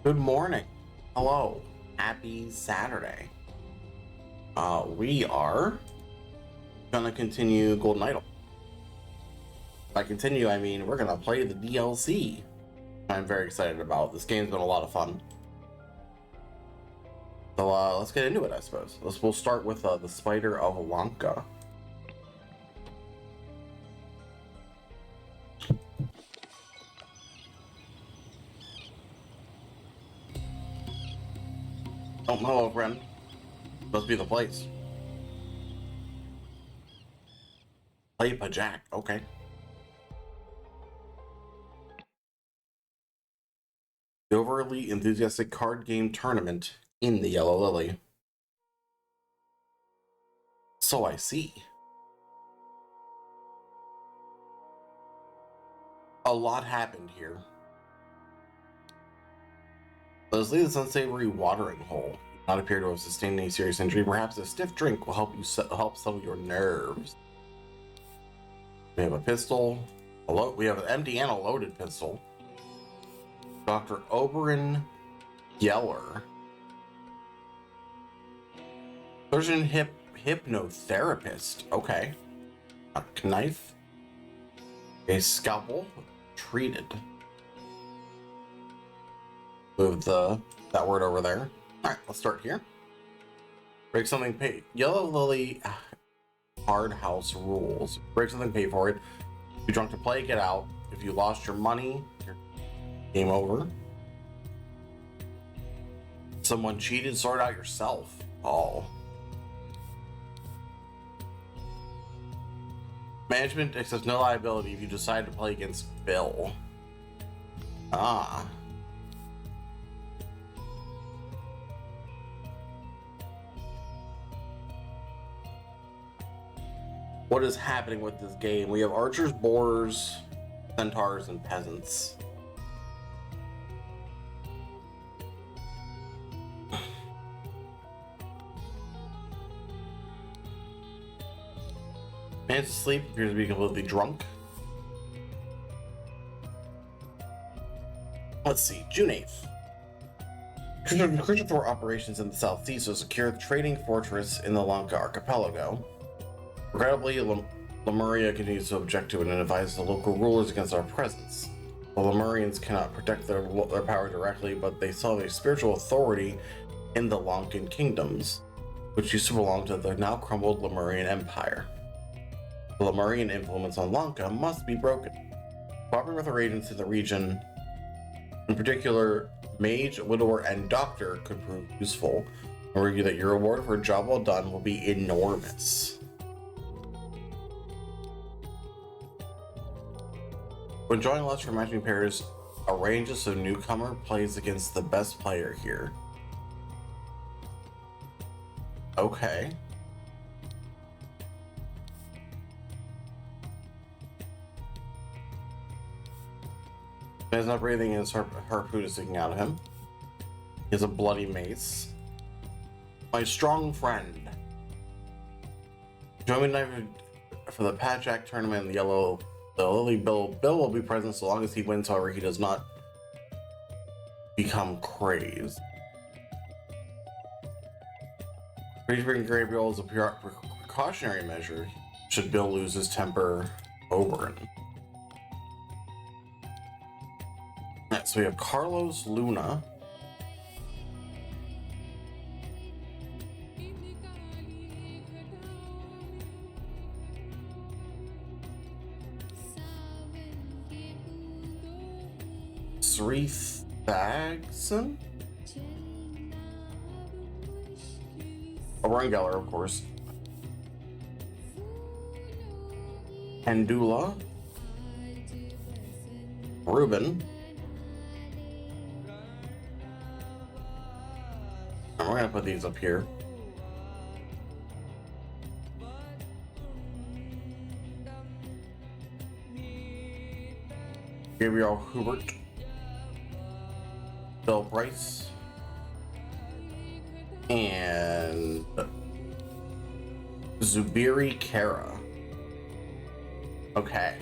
Good morning. Hello. Happy Saturday. We are gonna continue Golden Idol. By continue, I mean we're gonna play the DLC. I'm very excited about. This game's been a lot of fun. So let's get into it, I suppose. We'll start with the Spider of Lanka. Oh, hello, friend. Must be the place. Play Pajak. Okay. The overly enthusiastic card game tournament in the Yellow Lily. So I see. A lot happened here. Leslie, this unsavory watering hole does not appear to have sustained any serious injury. Perhaps a stiff drink will help you help settle your nerves. We have a pistol. We have an empty and a loaded pistol. Dr. Oberon Geller. Persian hypnotherapist. Okay. A knife. A scalpel. Treated. Move that word over there. Alright, let's start here. Break something, pay. Yellow Lily hard house rules. Break something, pay for it. If you're drunk to play, get out. If you lost your money, game over. Someone cheated, sort out yourself. Oh. Management accepts no liability if you decide to play against Bill. Ah. What is happening with this game? We have archers, boars, centaurs, and peasants. Man's asleep, appears to be completely drunk. Let's see, June 8th. Crucial for operations in the South Sea, so secure the trading fortress in the Lanka archipelago. Regrettably, Lemuria continues to object to it and advises the local rulers against our presence. The Lemurians cannot protect their power directly, but they still have a spiritual authority in the Lankan kingdoms, which used to belong to the now crumbled Lemurian Empire. The Lemurian influence on Lanka must be broken. Cooperating with our agents in the region, in particular, Mage, Widower, and Doctor, could prove useful. I argue that your reward for a job well done will be enormous. When joining lots for matching pairs, arranges so newcomer plays against the best player here. Okay. He's not breathing and his harpoon is sticking out of him. He has a bloody mace. My strong friend. Join me tonight for the Pajak tournament in the Yellow Lily. Bill will be present so long as he wins, however, he does not become crazed. Bring Gabriel is a precautionary measure should Bill lose his temper. Oberon. Alright, so we have Carlos Luna. Sreeth Bagson? Oberon Geller, of course. Pendula. Ruben. And we're gonna put these up here. Gabriel Hubert. Bill Bryce. And Zubiri Kara. Okay.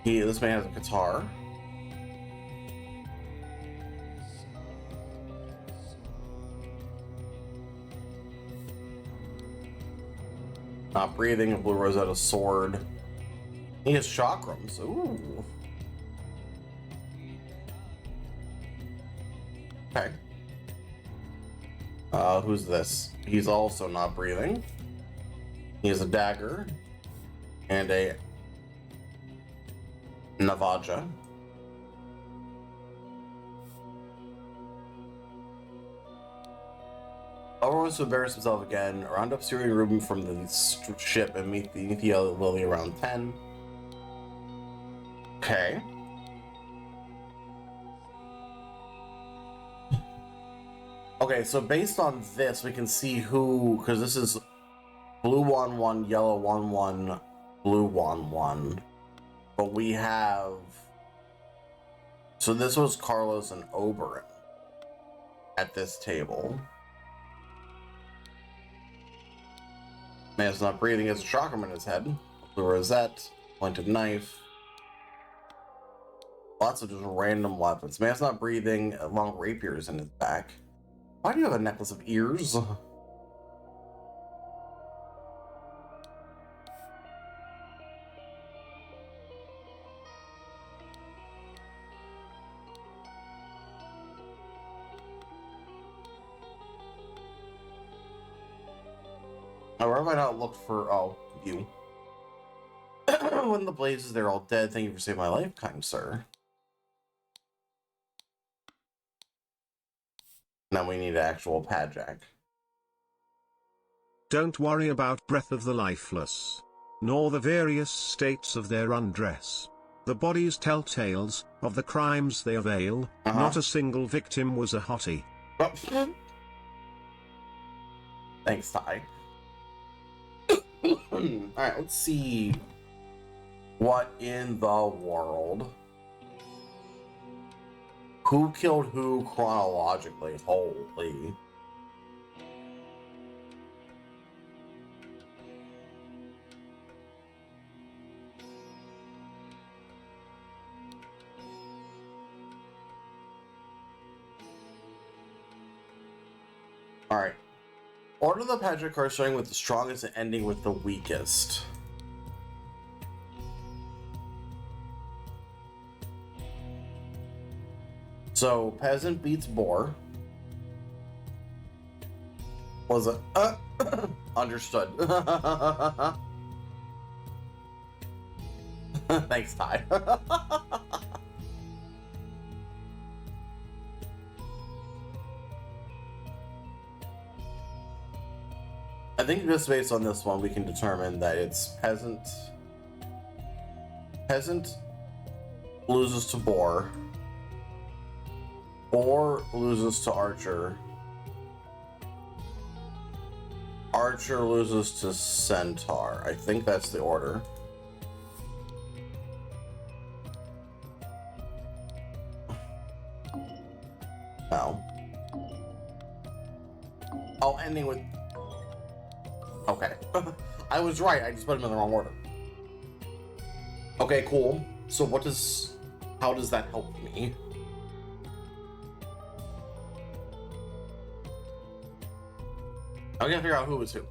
This man has a guitar. Not breathing, a blue Rosetta sword. He has chakrams. Ooh. Okay. Who's this? He's also not breathing. He has a dagger and a Navaja. Elrond wants to embarrass himself again. Round up Siri and Ruben from the ship and meet the yellow Lily around 10. Okay. Okay, so based on this, we can see who, because this is blue 1-1, yellow 1-1, blue 1-1. But we have... So this was Carlos and Oberyn at this table. Man's not breathing, has a chakram in his head. Blue rosette, pointed knife. Lots of just random weapons. Man's not breathing, long rapiers in his back. Why do you have a necklace of ears? Where have I not looked for? Oh, you. When the blazes, they're all dead. Thank you for saving my life, kind sir. Now we need actual Padjack. Don't worry about breath of the lifeless, nor the various states of their undress. The bodies tell tales of the crimes they avail. Not a single victim was a hottie. Oh. Thanks, Ty. Alright, let's see what in the world. Who killed who chronologically? Holy. Alright. Order the Padjack card starting with the strongest and ending with the weakest. So, peasant beats boar. Was it? Understood. Thanks, Ty. I think just based on this one, we can determine that it's peasant. Peasant loses to boar. Boar loses to archer. Archer loses to centaur. I think that's the order. No. Oh, ending with... Okay. I was right, I just put them in the wrong order. Okay, cool. So what does... How does that help me? I gotta figure out who is who.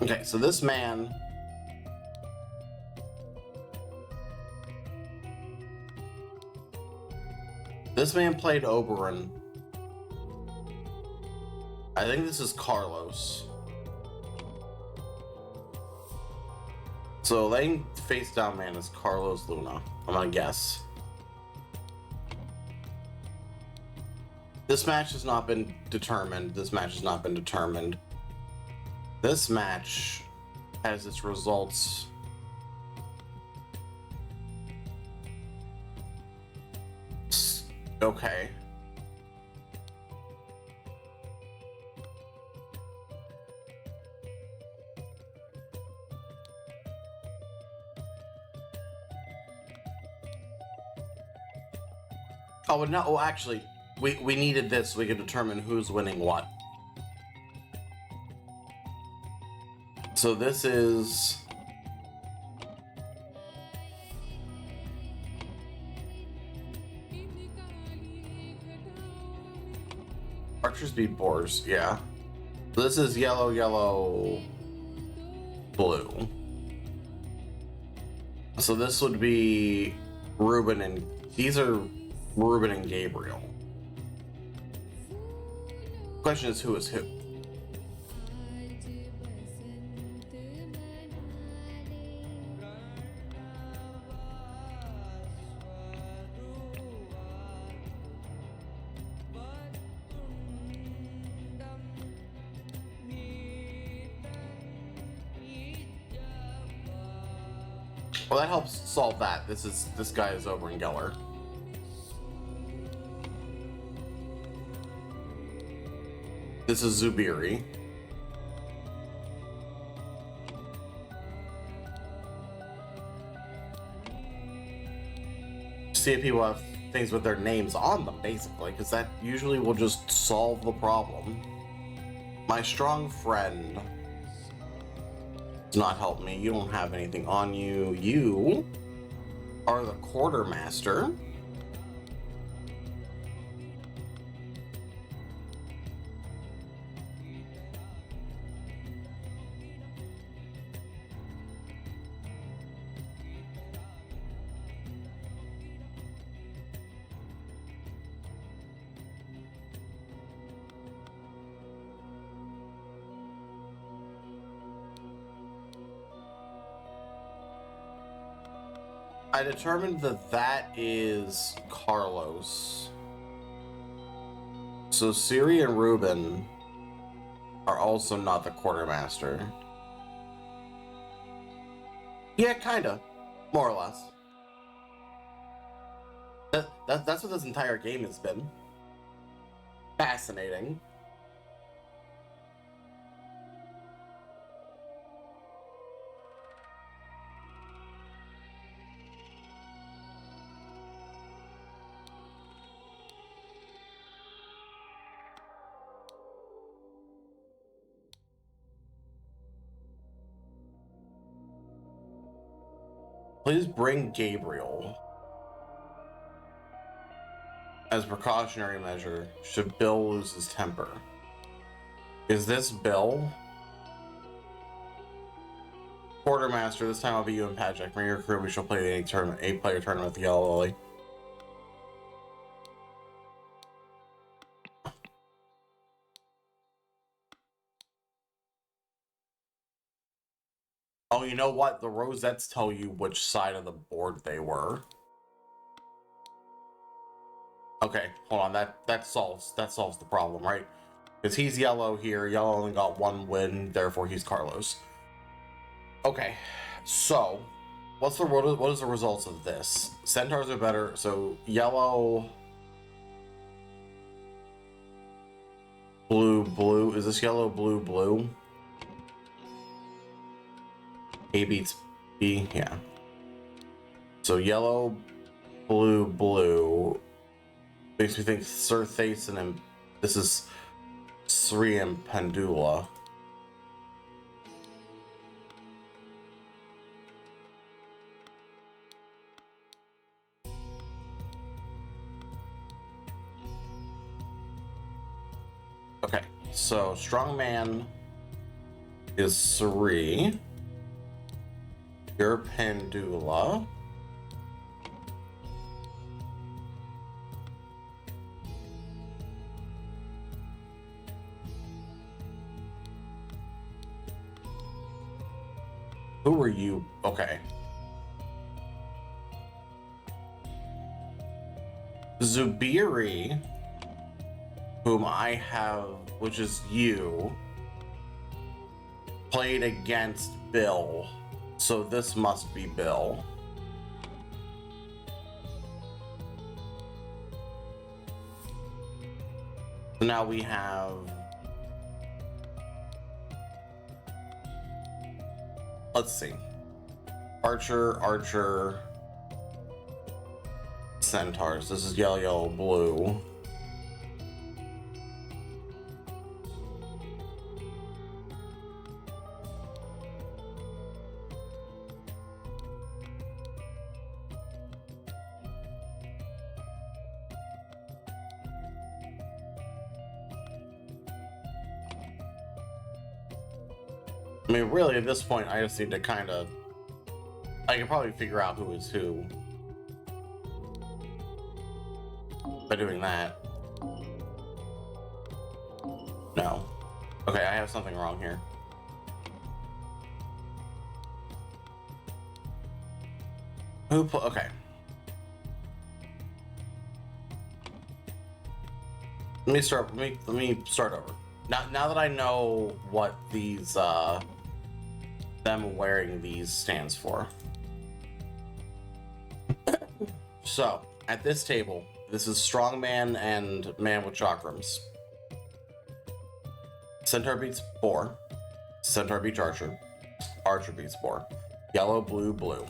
Okay, so this man... This man played Oberyn. I think this is Carlos. So laying face down man is Carlos Luna. I'm gonna guess. This match has not been determined. This match has not been determined. This match has its results. Okay. Oh, no. Oh, actually, we needed this so we could determine who's winning what. So this is Archer Speed Boars, yeah. So this is yellow, yellow, blue. So this would be Ruben and these are Ruben and Gabriel. Question is who is who? Well, that helps solve that. This guy is over in Geller. This is Zubiri. See if people have things with their names on them, basically, because that usually will just solve the problem. My strong friend does not help me. You don't have anything on you. You are the quartermaster. I determined that that is Carlos. So Siri and Ruben are also not the quartermaster. Yeah, kinda. More or less. That's what this entire game has been. Fascinating. Please bring Gabriel. As precautionary measure, should Bill lose his temper. Is this Bill? Quartermaster, this time I'll be you and Patrick. Bring your crew, we shall play the eight-player tournament with the Yellow Lily. Oh, you know what? The rosettes tell you which side of the board they were. Okay, hold on. That solves the problem, right? Because he's yellow here. Yellow only got one win, therefore he's Carlos. Okay, so what is the results of this? Centaurs are better. So yellow, blue, blue. Is this yellow, blue, blue? A beats B, yeah. So yellow, blue, blue. Makes me think Sir Thason and this is Sri and Pandula. Okay, so strongman is Sri. You're Pandula. Who are you? Okay. Zubiri, whom I have, which is you, played against Bill. So this must be Bill. So now we have let's see. Archer, Archer, Centaurs. This is yellow, yellow, blue. I mean, really, at this point, I just need to kind of... I can probably figure out who is who by doing that. No. Okay, I have something wrong here. Okay. Let me start over. Now that I know what these them wearing these stands for. So, at this table, this is strongman and man with chakrams. Centaur beats boar. Centaur beats archer. Archer beats boar. Yellow, blue, blue.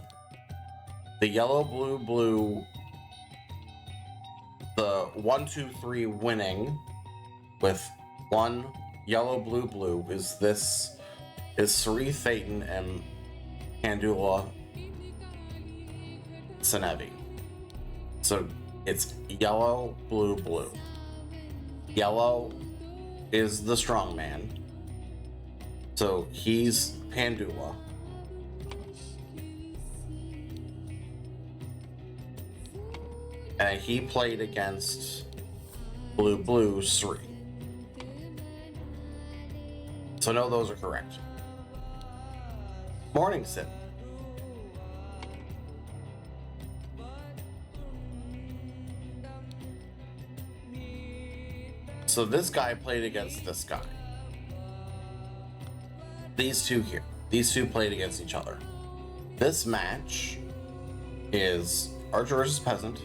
The yellow, blue, blue, the 1, 2, 3 winning with 1 yellow, blue, blue is Sarith Phaeton and Pandula Senevi. So it's yellow, blue, blue. Yellow is the strong man. So he's Pandula. And he played against blue, blue, Sri. So no, those are correct. Morning, Sid. So this guy played against this guy. These two here. These two played against each other. This match is Archer versus Peasant.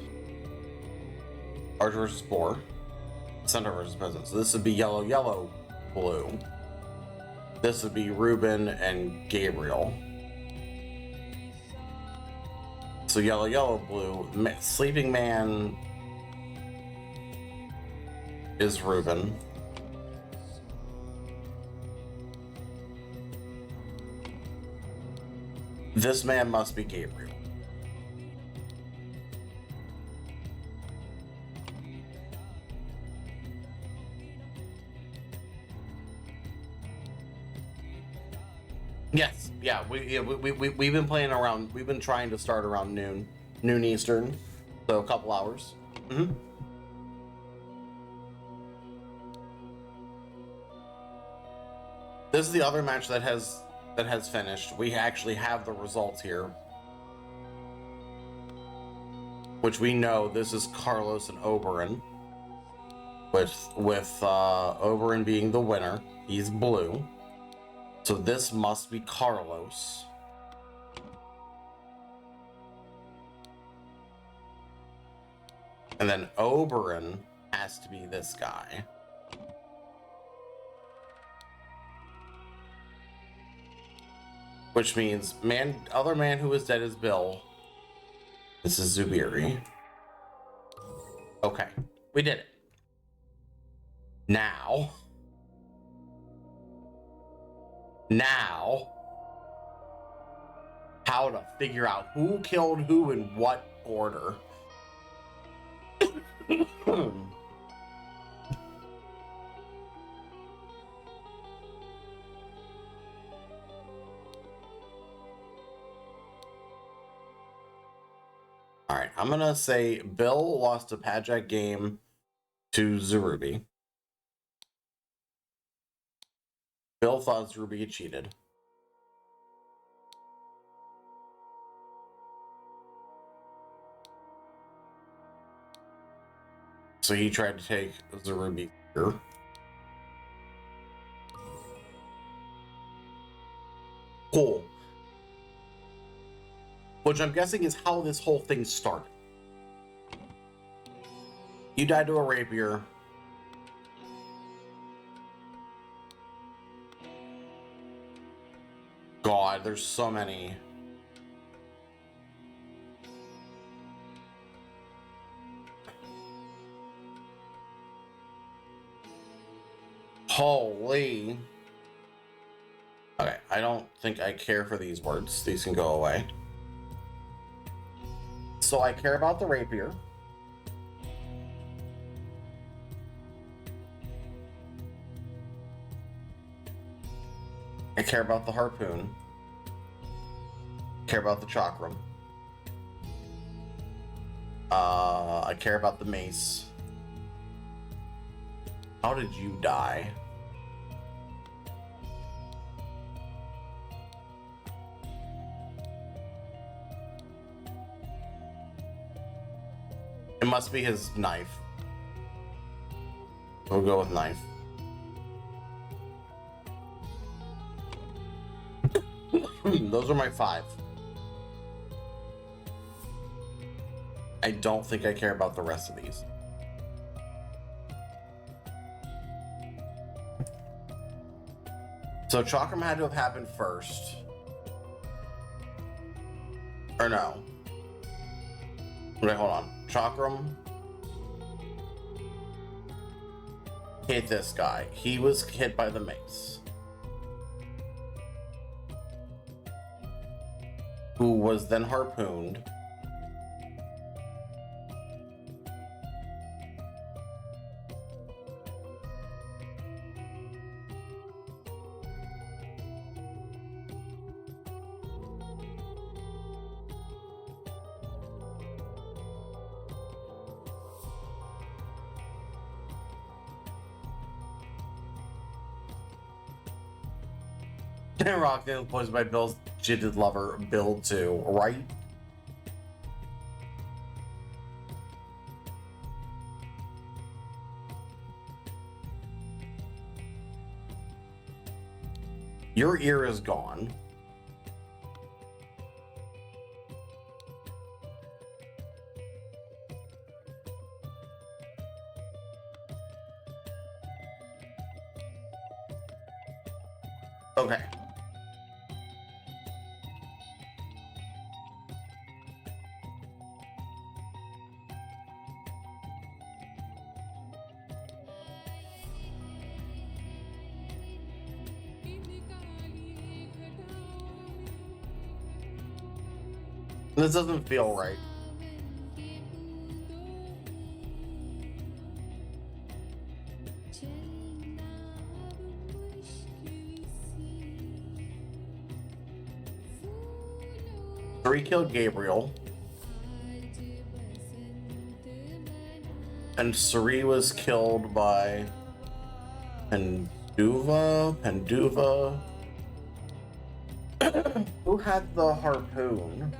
Archer versus boar. Centaur versus Peasant. So this would be yellow, yellow, blue. This would be Ruben and Gabriel. So yellow, yellow, blue. Sleeping man is Ruben. This man must be Gabriel. Yes, yeah, we've been playing around. We've been trying to start around noon Eastern, so a couple hours. Mm-hmm. This is the other match that has finished. We actually have the results here, which we know this is Carlos and Oberon, with Oberon being the winner. He's blue. So this must be Carlos. And then Oberon has to be this guy. Which means other man who is dead is Bill. This is Zubiri. Okay, we did it. Now, how to figure out who killed who in what order. All right, I'm gonna say Bill lost a Pajak game to Zerubi. Bill thought Zerubi cheated. So he tried to take Zerubi here. Cool. Which I'm guessing is how this whole thing started. You died to a rapier. God, there's so many. Holy. Okay, I don't think I care for these words. These can go away. So I care about the rapier. I care about the harpoon. I care about the chakram. I care about the mace. How did you die? It must be his knife. We'll go with knife. Those are my 5. I don't think I care about the rest of these. So Chakram had to have happened first. Or no. Wait, hold on. Chakram hit this guy. He was hit by the mace. Who was then harpooned. Rockdale poisoned by Bill's jitted lover, Bill too, right? Your ear is gone. Okay. This doesn't feel right. Suri killed Gabriel. And Suri was killed by Penduva. Who had the harpoon?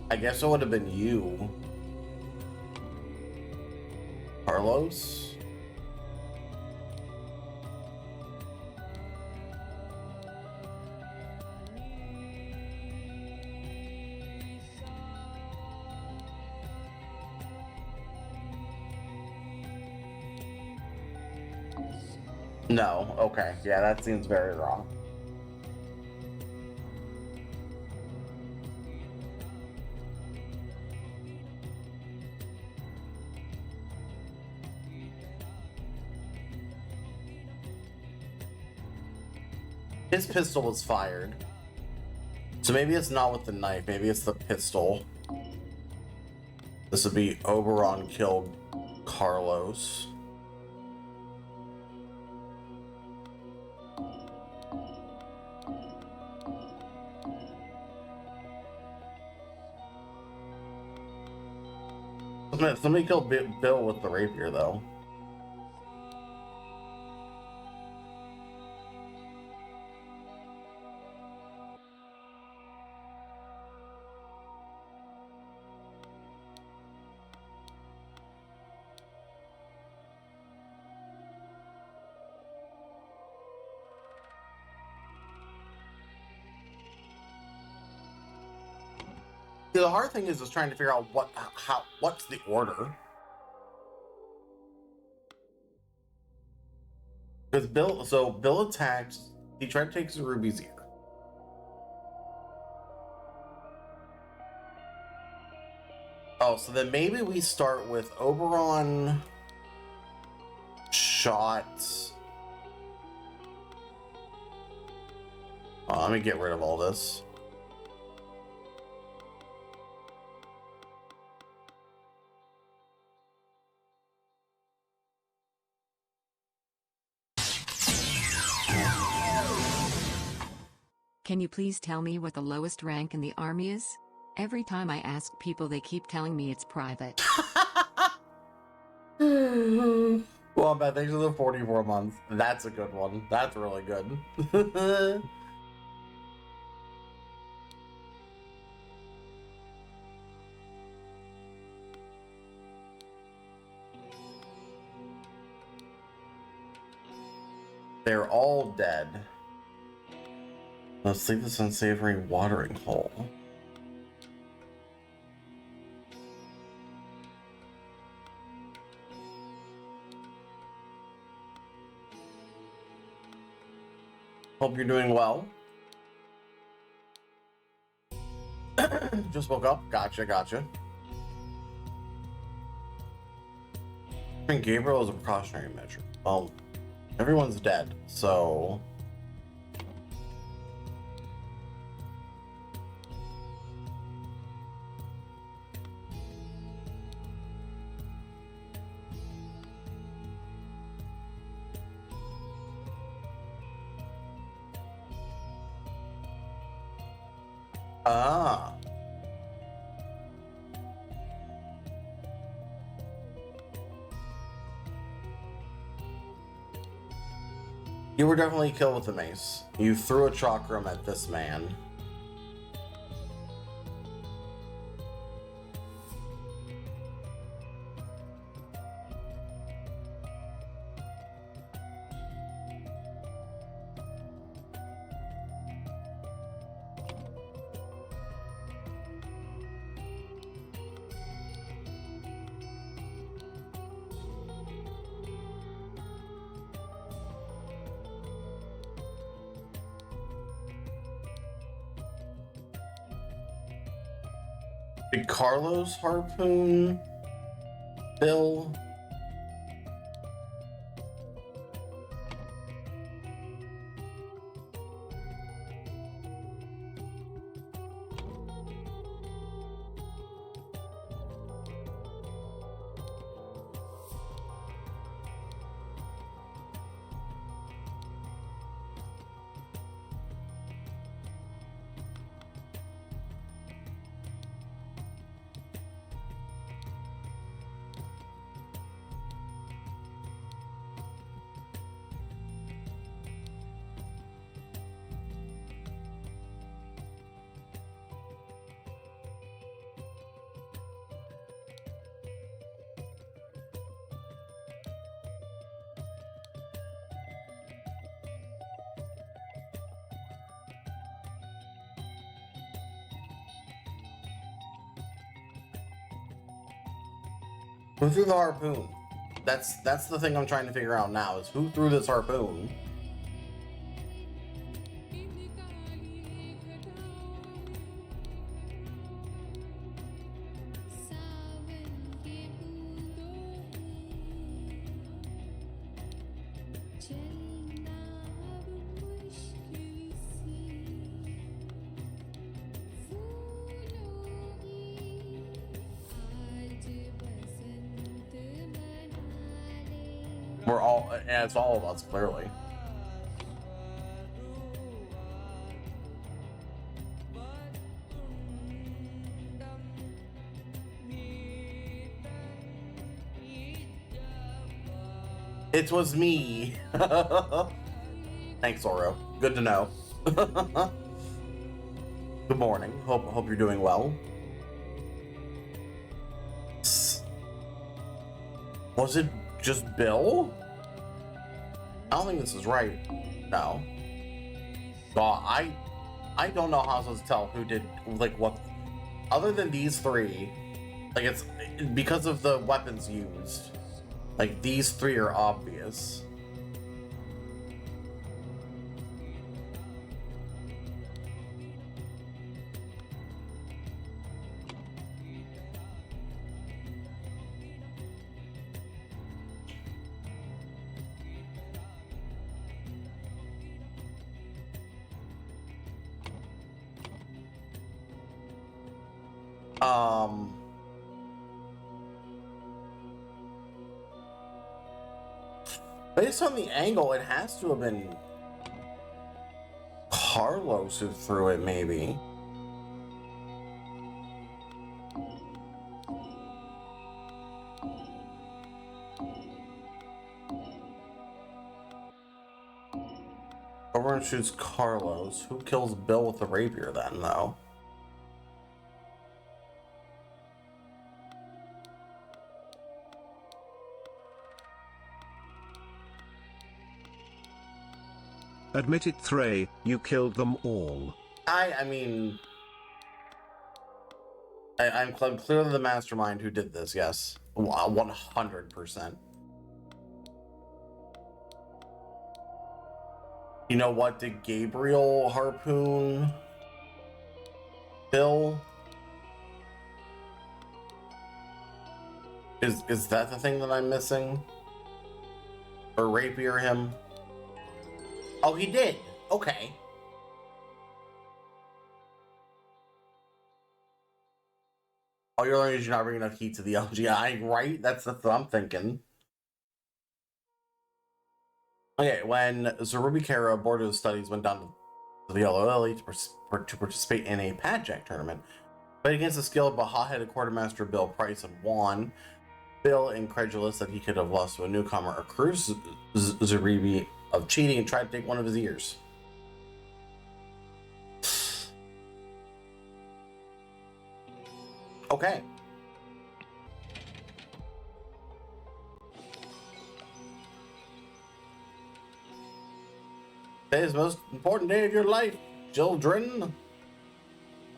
I guess it would have been you. Carlos? No, okay. Yeah, that seems very wrong. His pistol was fired. So maybe it's not with the knife, maybe it's the pistol. This would be Oberon killed Carlos. Somebody killed Bill with the rapier, though. See, the hard thing is trying to figure out what's the order. Because Bill attacked, he tried to take Ruby's ear. Oh, so then maybe we start with Oberon shot. Oh, let me get rid of all this. Can you please tell me what the lowest rank in the army is? Every time I ask people, they keep telling me it's private. Well, man, thanks for the 44 months. That's a good one. That's really good. They're all dead. Let's leave this unsavory watering hole. Hope you're doing well. Just woke up. Gotcha, gotcha. I think Gabriel is a precautionary measure. Well, everyone's dead, so... Ah. You were definitely killed with a mace. You threw a chakram at this man. Did Carlos harpoon Bill? Who threw the harpoon? That's the thing I'm trying to figure out now, is who threw this harpoon? We're all, and it's all of us, clearly. It was me. Thanks, Oro. Good to know. Good morning. Hope you're doing well. Was it just Bill? I don't think this is right. No. God, I don't know how I'm supposed to tell who did, like, what. Other than these three, like, it's because of the weapons used. Like, these three are obvious. Based on the angle, it has to have been Carlos who threw it, maybe. Everyone shoots Carlos. Who kills Bill with the rapier then, though? Admit it, Threy, you killed them all. I mean... I'm clearly the mastermind who did this, yes. 100%. You know what? Did Gabriel harpoon Bill? Is that the thing that I'm missing? Or rapier him? Oh, he did. Okay. All you're learning is you're not bringing enough heat to the LGI, right? That's what I'm thinking. Okay, when Zerubi Kara, board of studies, went down to the Yellow Lily to participate in a pad jack tournament, played against the skilled but hot-headed quartermaster Bill Price and won. Bill, incredulous that he could have lost to a newcomer, accused Zerubi of cheating and tried to take one of his ears. Okay. Today is the most important day of your life, children.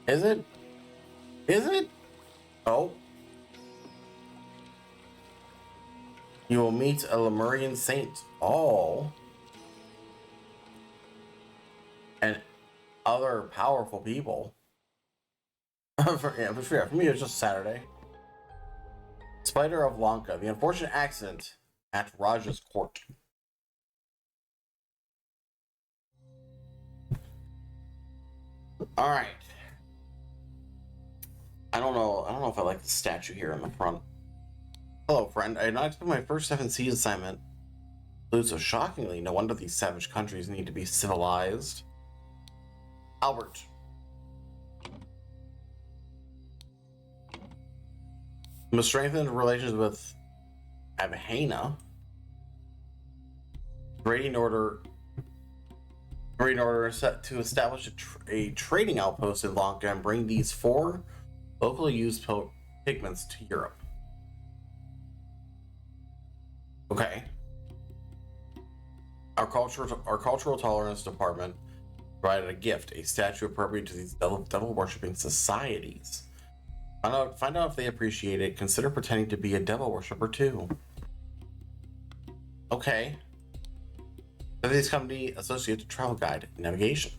Is it? Is it? Oh. You will meet a Lemurian saint. Oh. And other powerful people. for me, it's just Saturday. Spider of Lanka. The unfortunate accident at Raja's court. All right. I don't know if I like the statue here in the front. Hello, friend. I did not expect my first 7 seas assignment flew so shockingly. No wonder these savage countries need to be civilized. Albert. Must strengthen relations with Abhana. Raiding order set to establish a trading outpost in Lanka and bring these 4 locally used pigments to Europe. Okay. Our cultural tolerance department provided a gift, a statue appropriate to these devil worshipping societies. Find out if they appreciate it. Consider pretending to be a devil worshipper too. Okay. These company associate to travel guide navigation.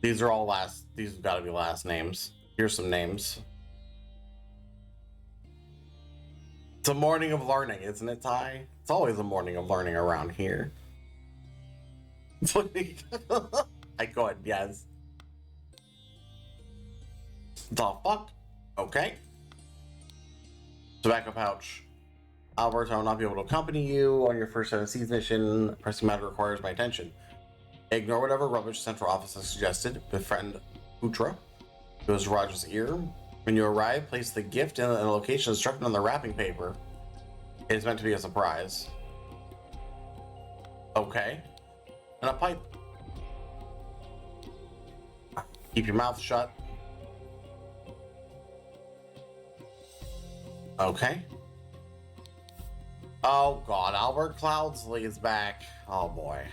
These are all these have got to be last names. Here's some names. It's a morning of learning, isn't it, Ty? It's always a morning of learning around here. I go ahead, yes. The fuck? Okay. Tobacco pouch. Albert, I will not be able to accompany you on your first 7 seas mission. Pressing matter requires my attention. Ignore whatever rubbish central office has suggested. Befriend Utra. Goes to Roger's ear. When you arrive, place the gift in a location instructed on the wrapping paper. It is meant to be a surprise. Okay. And a pipe. Keep your mouth shut. Okay. Oh god, Albert Cloudsley is back. Oh boy.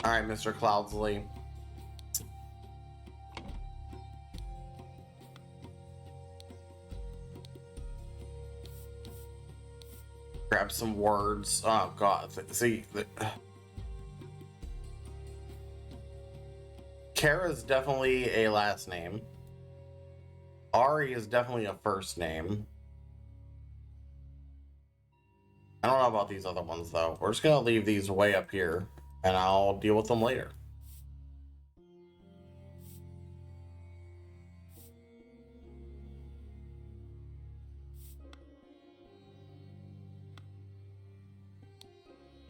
Alright, Mr. Cloudsley. Grab some words. Oh god. See, Kara's definitely a last name. Ari is definitely a first name. I don't know about these other ones, though. We're just going to leave these way up here, and I'll deal with them later.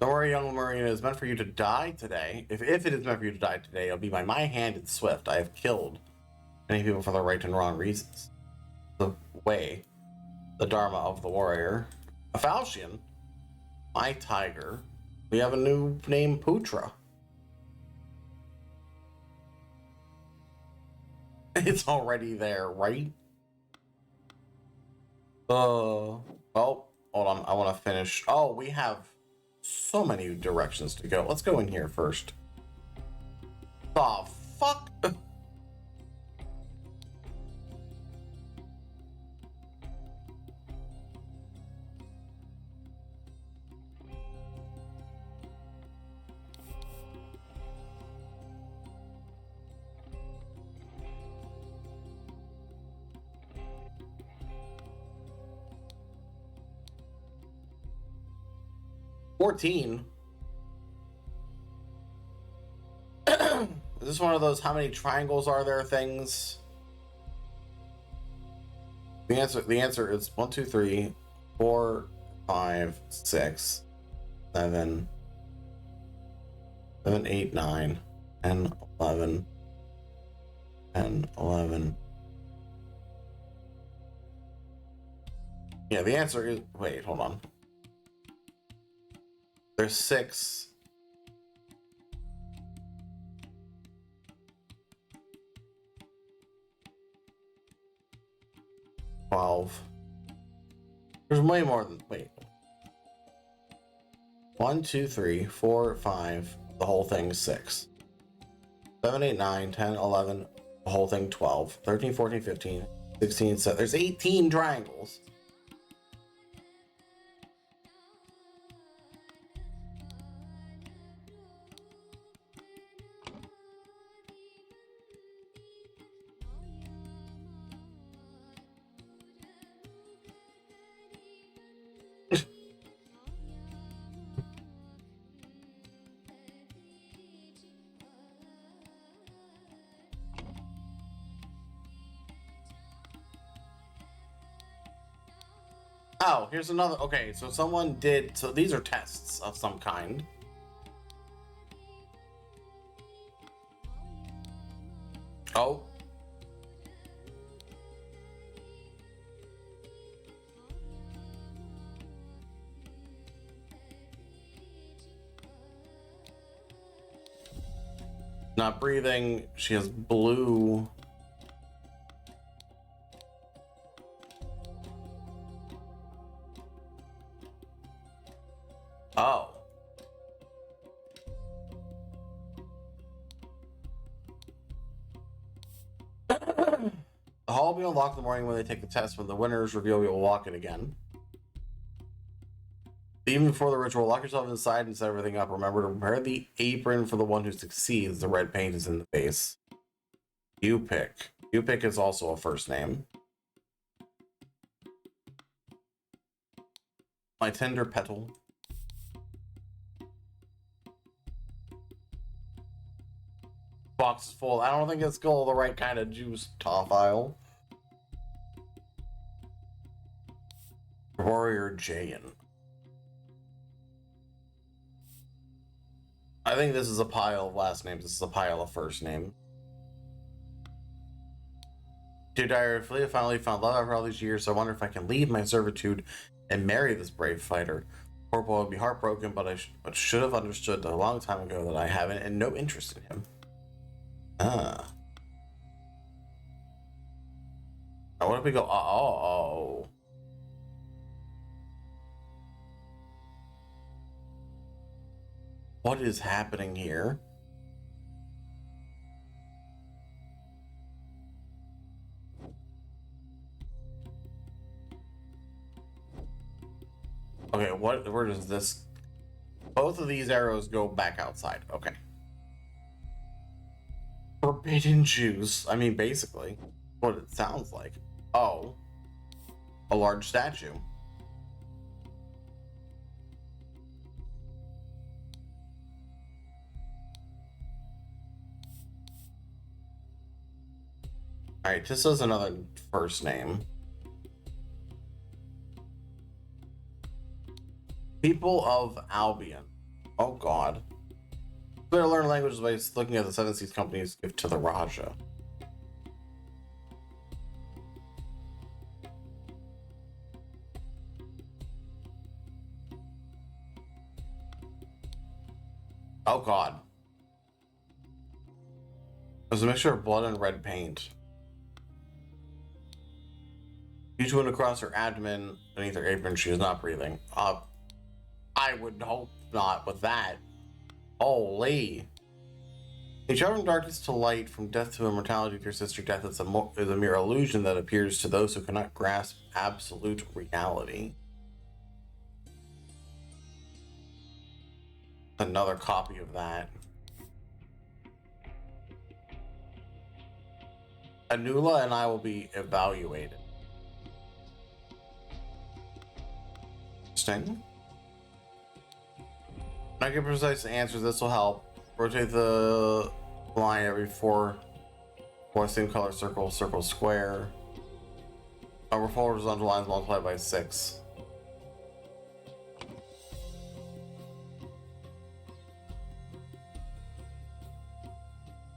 Don't worry, young Marina, it is meant for you to die today. If it is meant for you to die today, it'll be by my hand and swift. I have killed many people for the right and wrong reasons. The way, the Dharma of the warrior. A Falchion, my tiger. We have a new name, Putra. It's already there, right? Oh, hold on. I want to finish. Oh, we have so many directions to go. Let's go in here first. The fuck? $14. Is this one of those how many triangles are there things? The answer is 1, 2, 3, 4, 5, 6, 7, 8, 9, 10, 11, 10, 11. Yeah, the answer is, wait, hold on. There's 6. There's way more than, wait. 1, 2, 3, 4, 5, the whole thing 6. 7, 8, 9, 10, 11, the whole thing 12. 13, 14, 15, 16, 17. There's 18 triangles. Oh, here's another. Okay, so someone did. So these are tests of some kind. Oh. Not breathing. She has blue. Oh. The hall will be unlocked in the morning when they take the test. When the winners reveal, we will walk it again. Even before the ritual, lock yourself inside and set everything up. Remember to prepare the apron for the one who succeeds. The red paint is in the base. You pick. You pick is also a first name. My tender petal. Box is full. I don't think it's still the right kind of juice, Toffile. Warrior Jayan. I think this is a pile of last names. This is a pile of first names. Dear Diary, Philea finally found love after all these years, so I wonder if I can leave my servitude and marry this brave fighter. Poor boy would be heartbroken, but I should have understood a long time ago that I haven't and no interest in him. Ah. Now what if we go? Oh. What is happening here? Okay, where does this? Both of these arrows go back outside. Okay. Forbidden juice. I mean, basically, what it sounds like. Oh, a large statue. Alright, this is another first name. People of Albion. Oh god. Clear learn languages by looking at the Seven Seas Company's gift to the Raja. Oh god. There's a mixture of blood and red paint. Huge wound across her abdomen. Beneath her apron, she is not breathing. I would hope not with that. Holy. A travel from darkness to light, from death to immortality through sister death is a mere illusion that appears to those who cannot grasp absolute reality. Another copy of that. Anula and I will be evaluated. Interesting. Not get precise answers, this will help. Rotate the line every four same color circle, circle, square. Over 4 horizontal lines multiplied by 6.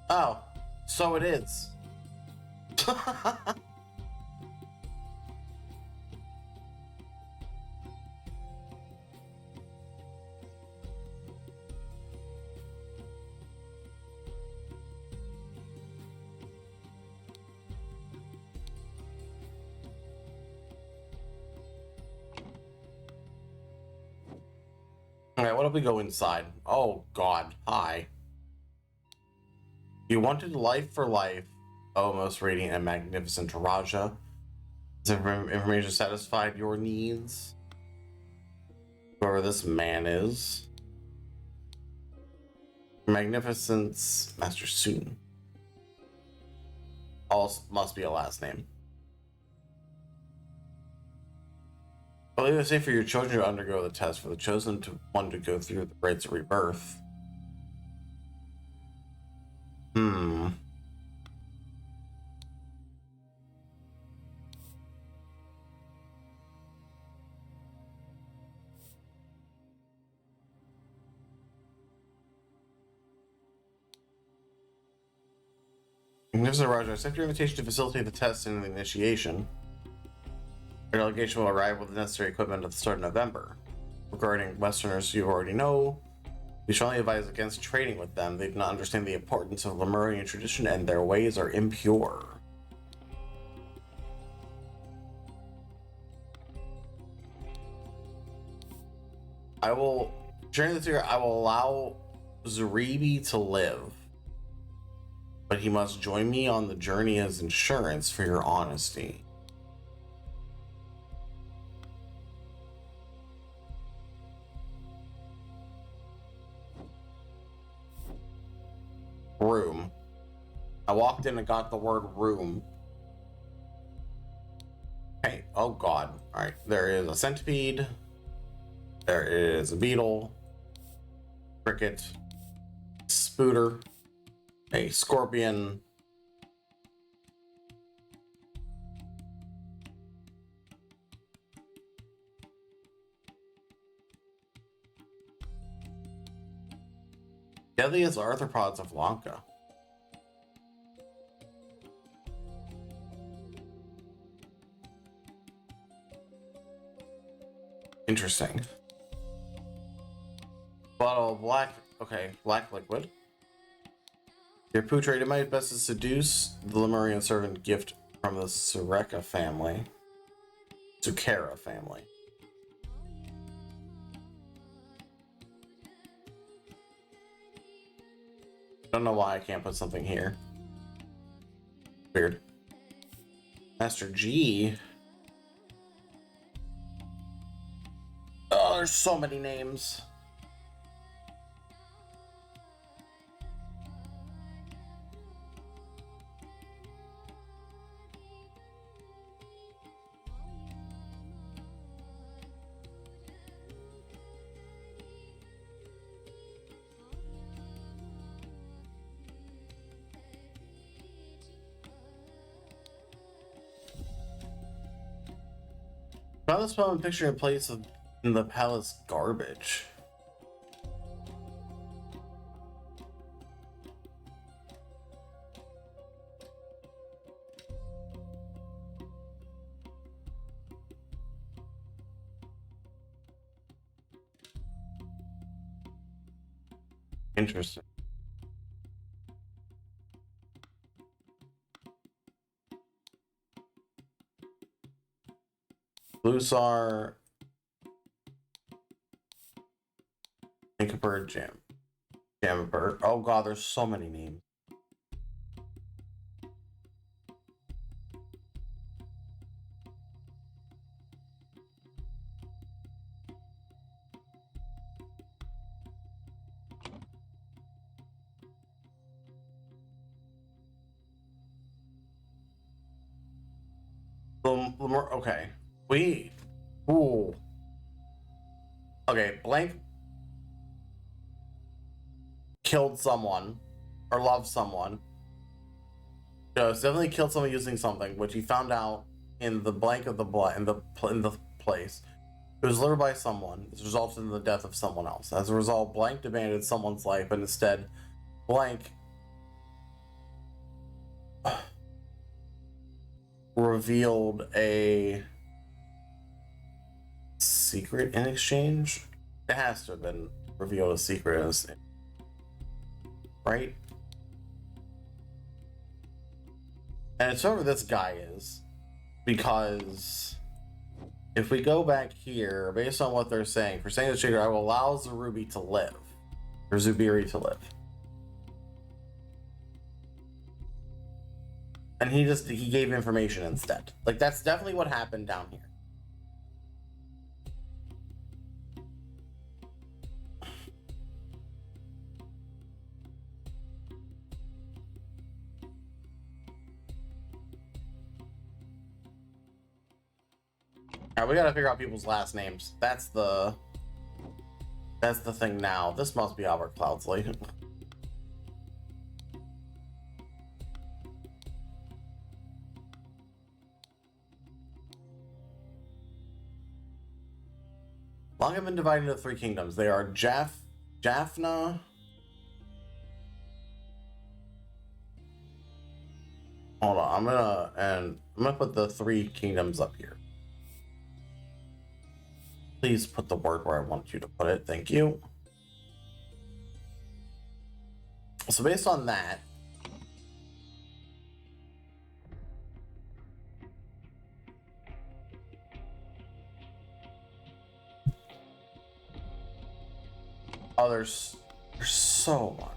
Oh, so it is. Alright, what if we go inside? Oh god, hi. You wanted life for life, oh most radiant and magnificent Raja. Has information satisfied your needs? Whoever this man is. Magnificence, Master Soon. All must be a last name. I believe it's safe for your children to undergo the test, for the chosen one to go through the rites of rebirth. Magnificent Raja, accept your invitation to facilitate the test and the initiation. Your delegation will arrive with the necessary equipment at the start of November. Regarding Westerners, you already know. We strongly advise against trading with them. They do not understand the importance of Lemurian tradition and their ways are impure. During this year, I will allow Zaribi to live. But he must join me on the journey as insurance for your honesty. Room. I walked in and got the word room. Hey, oh god. Alright, there is a centipede. There is a beetle. Cricket. Spooter. A scorpion. Deadliest arthropods of Lanka. Interesting. Bottle of black. Okay, black liquid. Your poo trade, it might best to seduce the Lemurian servant gift from the Sureka family. Sukera family. Don't know why I can't put something here. Weird. Master G. Oh, there's so many names. Found this spell and picture in place of in the palace garbage. Interesting. Bluesar, Inkabird, Jamabird. Oh god, there's so many names. Okay. Ooh. Okay, Blank killed someone or loved someone. No, it's definitely killed someone using something, which he found out in the blank of the blood in the place. It was delivered by someone. This resulted in the death of someone else. As a result, Blank demanded someone's life, but instead, Blank revealed a secret in exchange. It has to have been revealed a secret, right? And it's whoever this guy is, because if we go back here, based on what they're saying, for saying the trigger, I will allow Zarubi to live, or Zubiri to live. And he gave information instead. Like, that's definitely what happened down here. Alright, we gotta figure out people's last names. That's the thing now. This must be Albert Cloudsley. Long have been divided into 3 kingdoms. They are Jaffna. Hold on, I'm gonna put the 3 kingdoms up here. Please put the word where I want you to put it. Thank you. So based on that, oh, there's so much.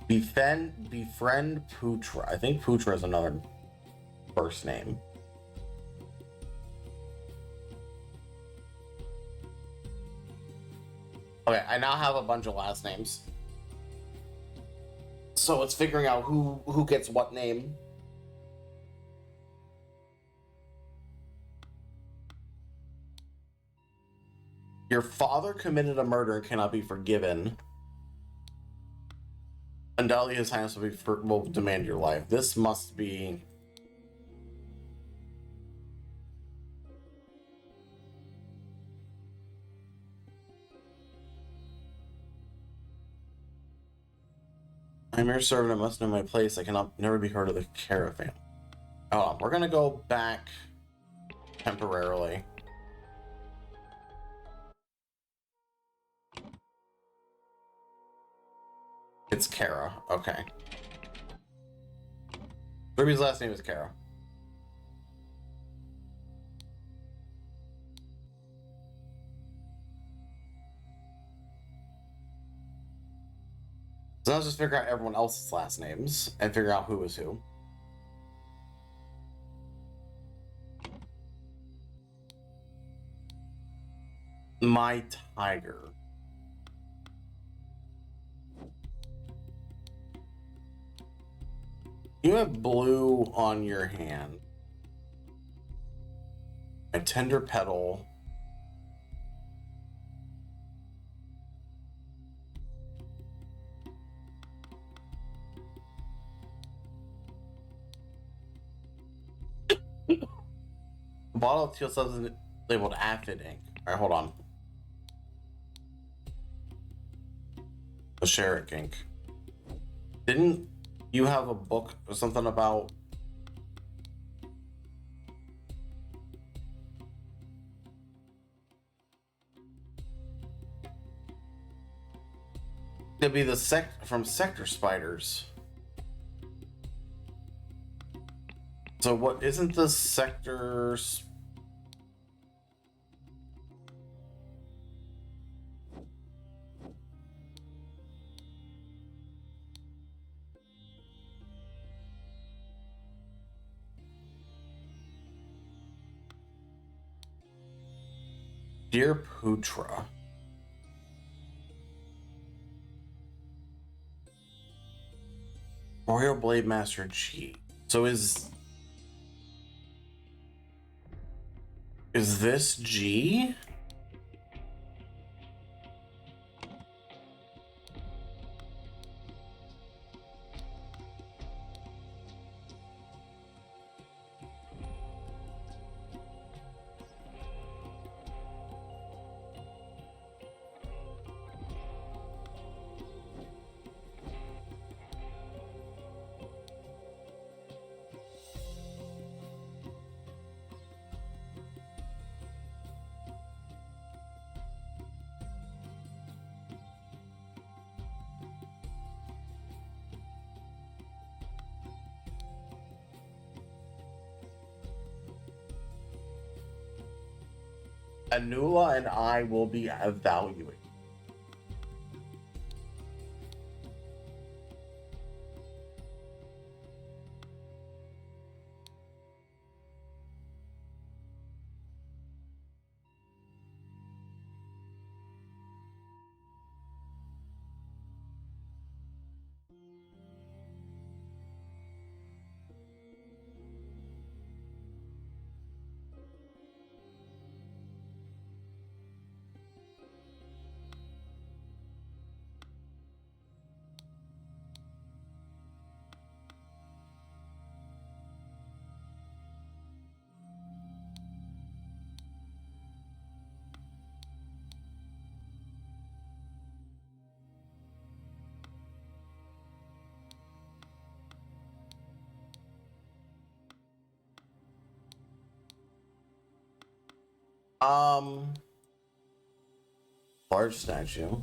Befriend Putra. I think Putra is another first name. Okay, I now have a bunch of last names. So it's figuring out who gets what name. Your father committed a murder and cannot be forgiven. Undoubtedly, His Highness will demand your life. This must be... I'm your servant. I must know my place. I cannot never be heard of the caravan. Oh, we're gonna go back temporarily. It's Kara. Okay. Ruby's last name is Kara. So let's just figure out everyone else's last names and figure out who is who. My tiger. You have blue on your hand. A tender petal. A bottle of teal substance labeled Aphid ink. Alright, hold on. The Sherrick ink. Didn't you have a book or something about it'd be the from Sector Spiders. So what isn't the sectors? Dear Putra. Royal Blade Master G. So is this G? Anula and I will be evaluating. Large statue.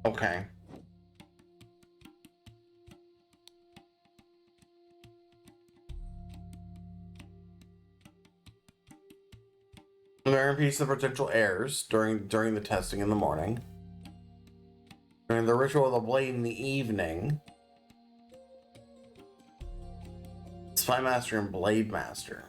Okay. American piece of potential heirs during the testing in the morning. During the ritual of the blade in the evening. Spy Master and Blade Master.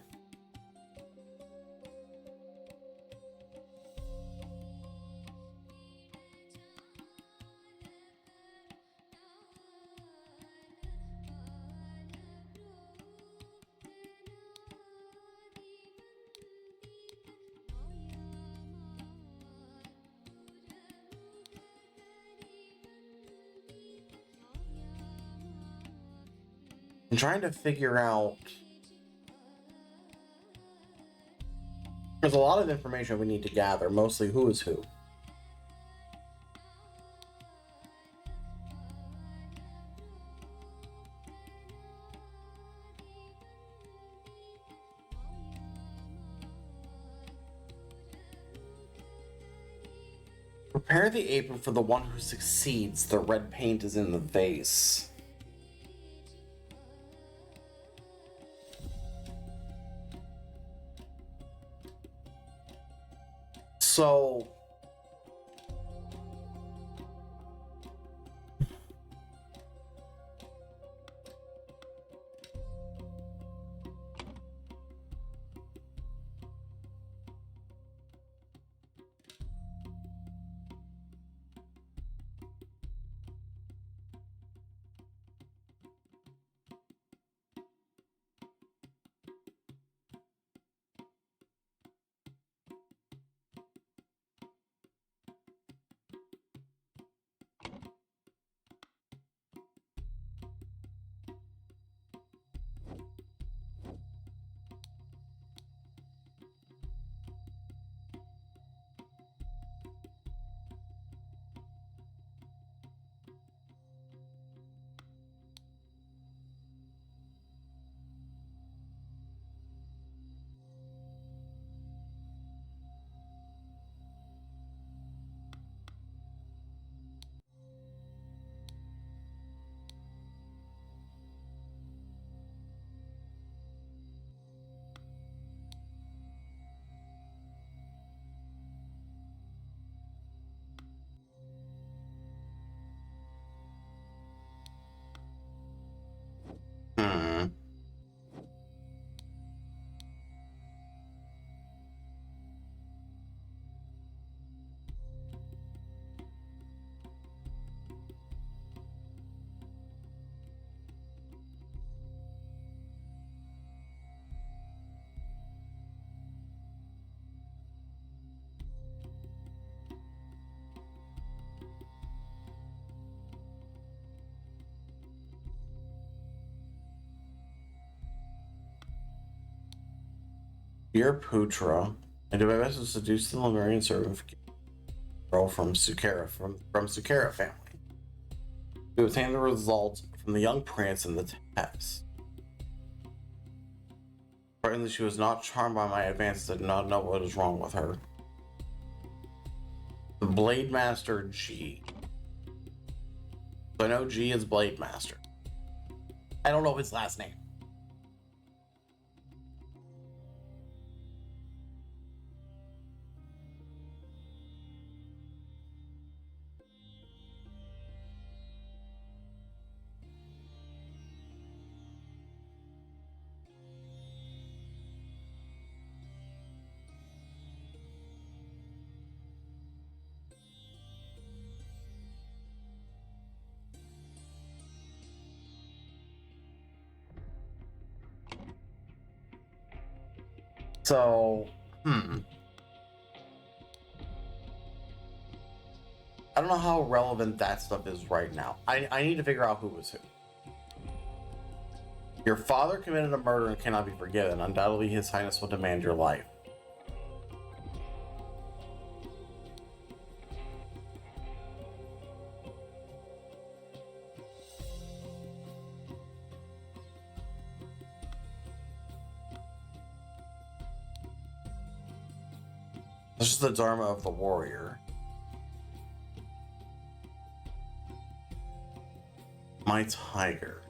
I'm trying to figure out. There's a lot of information we need to gather, mostly who is who. Prepare the apron for the one who succeeds. The red paint is in the vase. So... Hmm. Dear Putra, I do my best to seduce the Lemurian servant girl from Sukera, from Sukera family, to obtain the results from the young prince in the test. Frightened that she was not charmed by my advances, I did not know what was wrong with her. The Blade Master G. So I know G is Blade Master. I don't know his last name. So, I don't know how relevant that stuff is right now. I need to figure out who was who. Your father committed a murder and cannot be forgiven. Undoubtedly, His Highness will demand your life. This is the Dharma of the warrior. My tiger.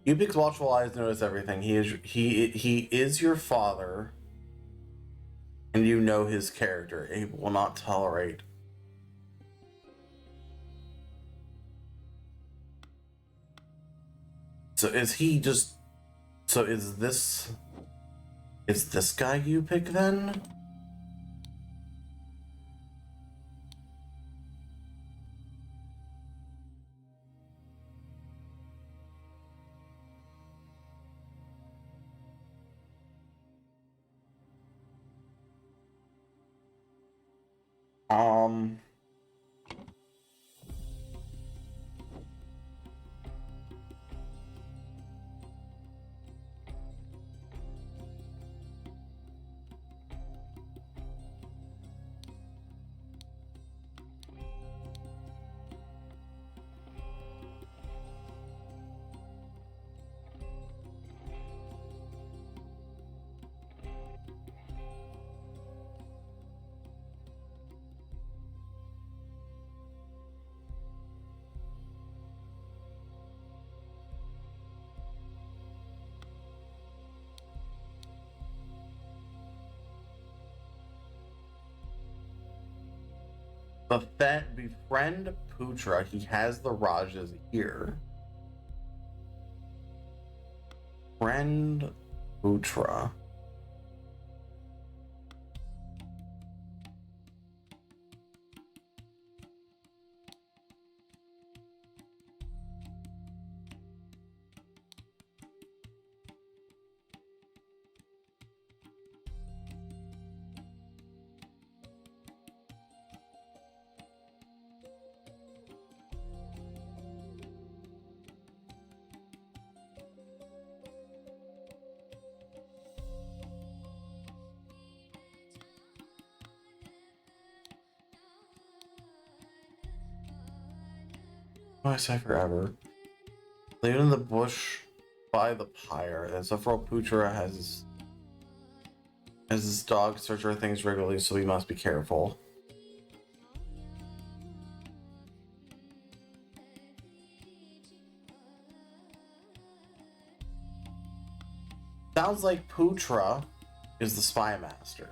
Ubik's watchful eyes notice everything. He is your father, and you know his character. He will not tolerate. So is he just? So is this guy you pick then? Um. Befriend Putra. He has the Rajas here. Friend Putra. Oh, I say forever. Living in the bush by the pyre. And so for Putra has his dog search for things regularly, so we must be careful. Sounds like Putra is the spy master.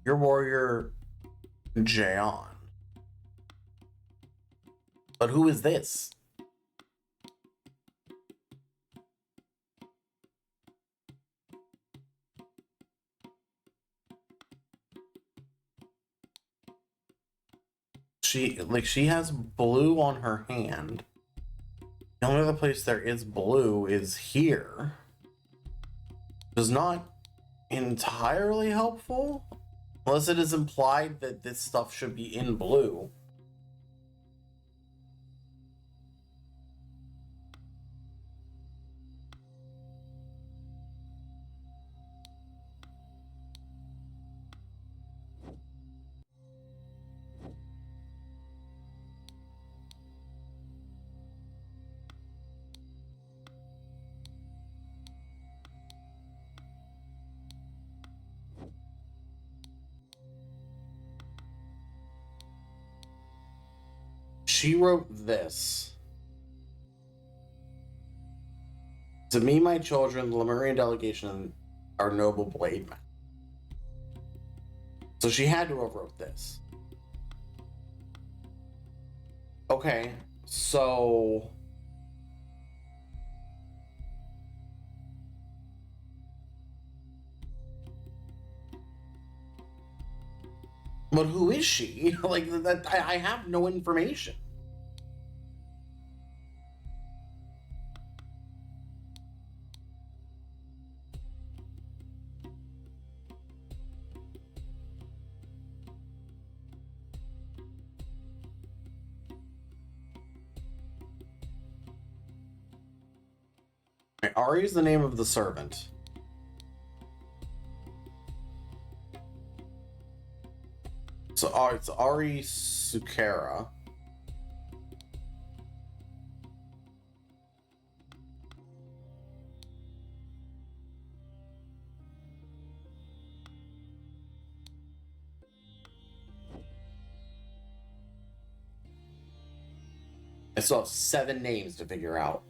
Your warrior, Jayon. But who is this? She has blue on her hand. The only other place there is blue is here. Is not entirely helpful. Unless it is implied that this stuff should be in blue. She wrote this. To me, my children, the Lemurian delegation are noble blade men. So she had to have wrote this. Okay, so... But who is she? Like, that I have no information. Ari is the name of the servant. So it's Ari Sukera. I still have 7 names to figure out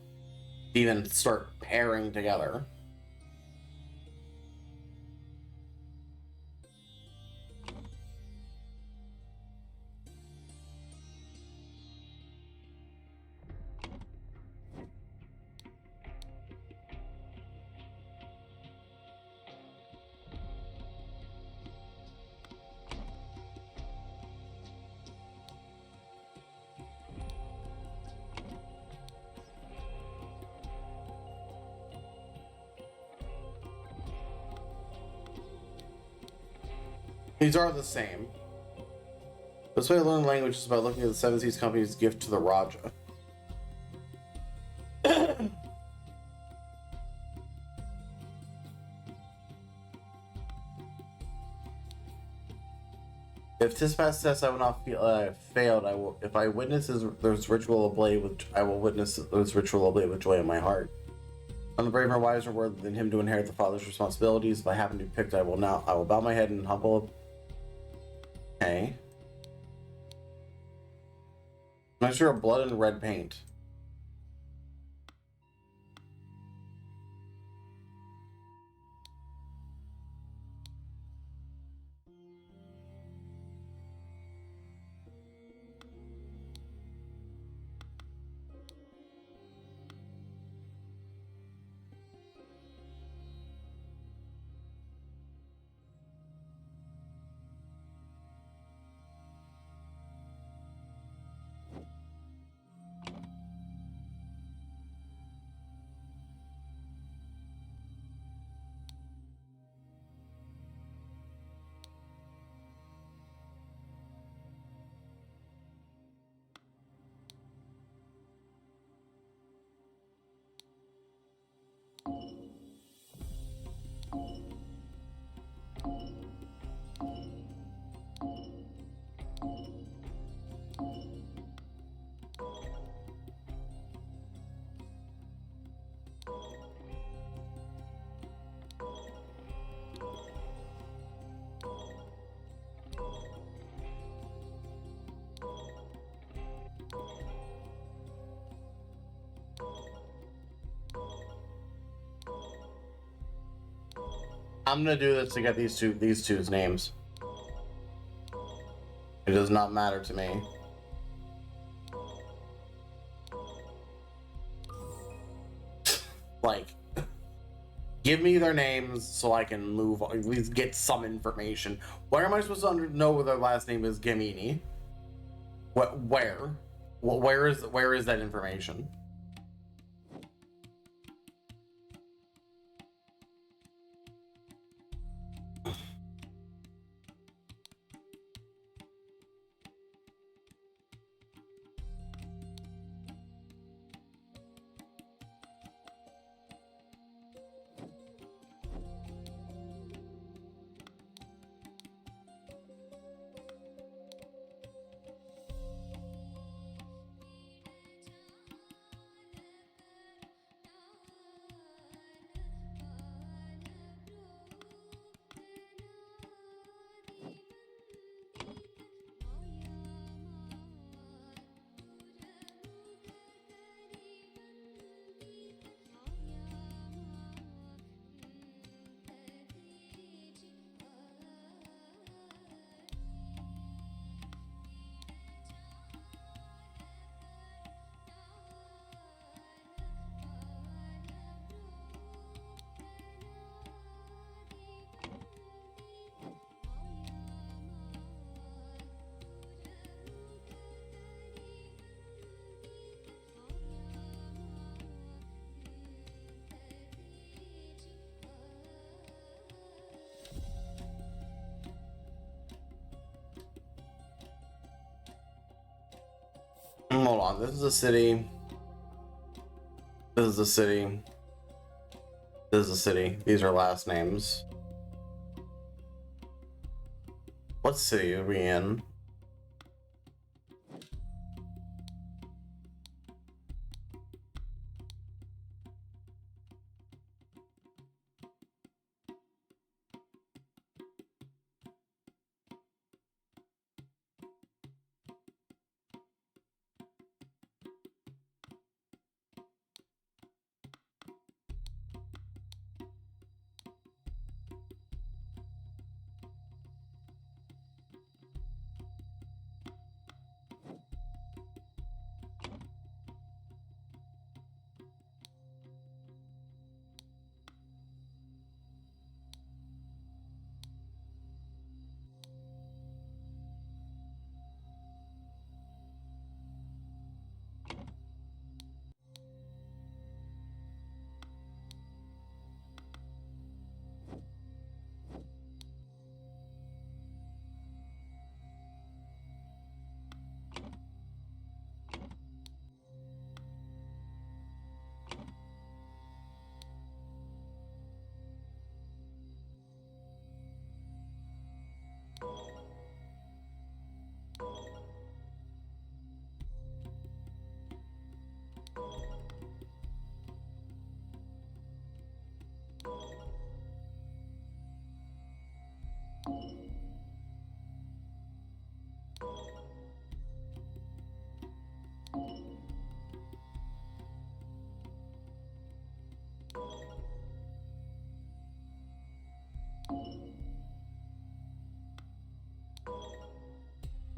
to even start pairing together. These are the same. This way to learn language is by looking at the Seven Seas Company's gift to the Raja. If this past test I will not feel failed, I will. If I witness this ritual ablaze with, I will witness this ritual ablaze with joy in my heart. I'm the braver, wiser word than him to inherit the father's responsibilities. If I happen to be picked, I will bow my head and humble. Okay. Measure of blood and red paint. I'm gonna do this to get these two's names. It does not matter to me. Like, give me their names so I can move, at least get some information. Where am I supposed to know whether their last name is Gamini? Where is that information? Hold on, this is a city. This is a city. This is a city. These are last names. What city are we in?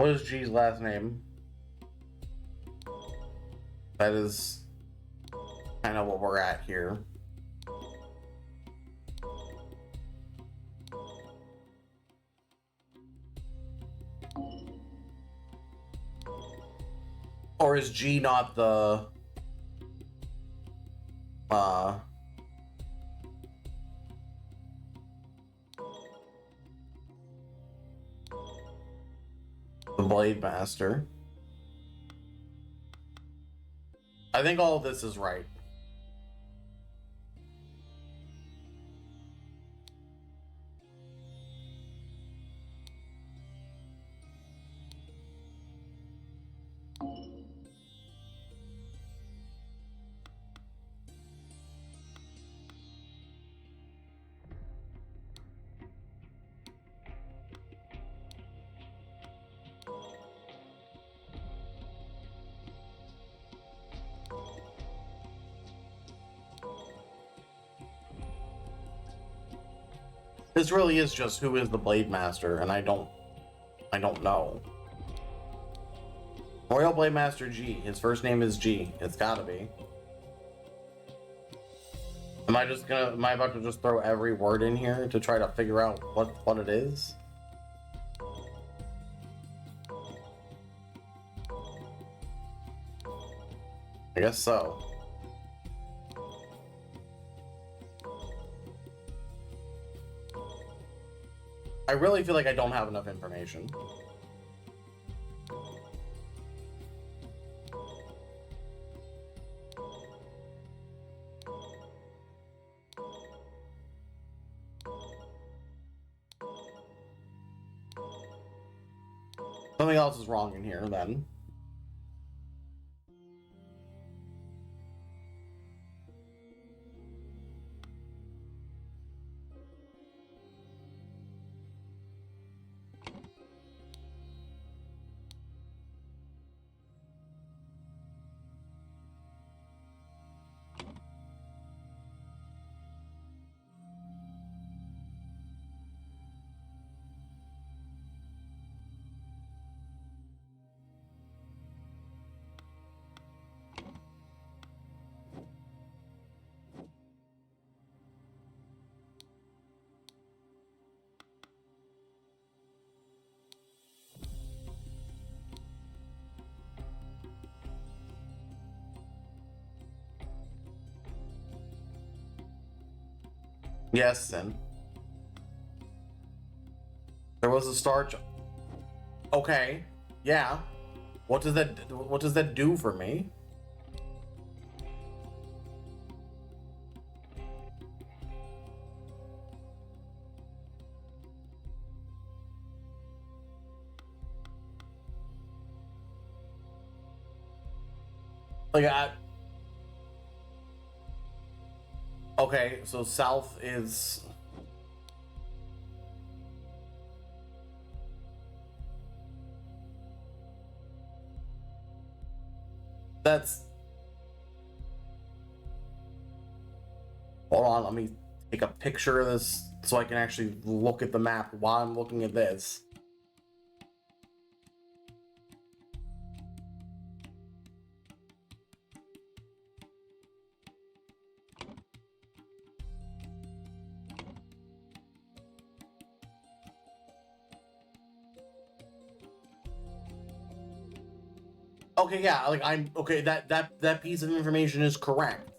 What is G's last name? That is kind of what we're at here. Or is G not the Blade Master? I think all of this is right. This really is just who is the Blade Master, and I don't know. Royal Blade Master G. His first name is G. It's gotta be. Am I about to just throw every word in here to try to figure out what it is? I guess so. I really feel like I don't have enough information. Something else is wrong in here then. Yes, then. There was a star. Okay. Yeah. What does that do for me? Like okay, so south is that's hold on, let me take a picture of this so I can actually look at the map while I'm looking at this. Okay, yeah, like I'm okay, that piece of information is correct.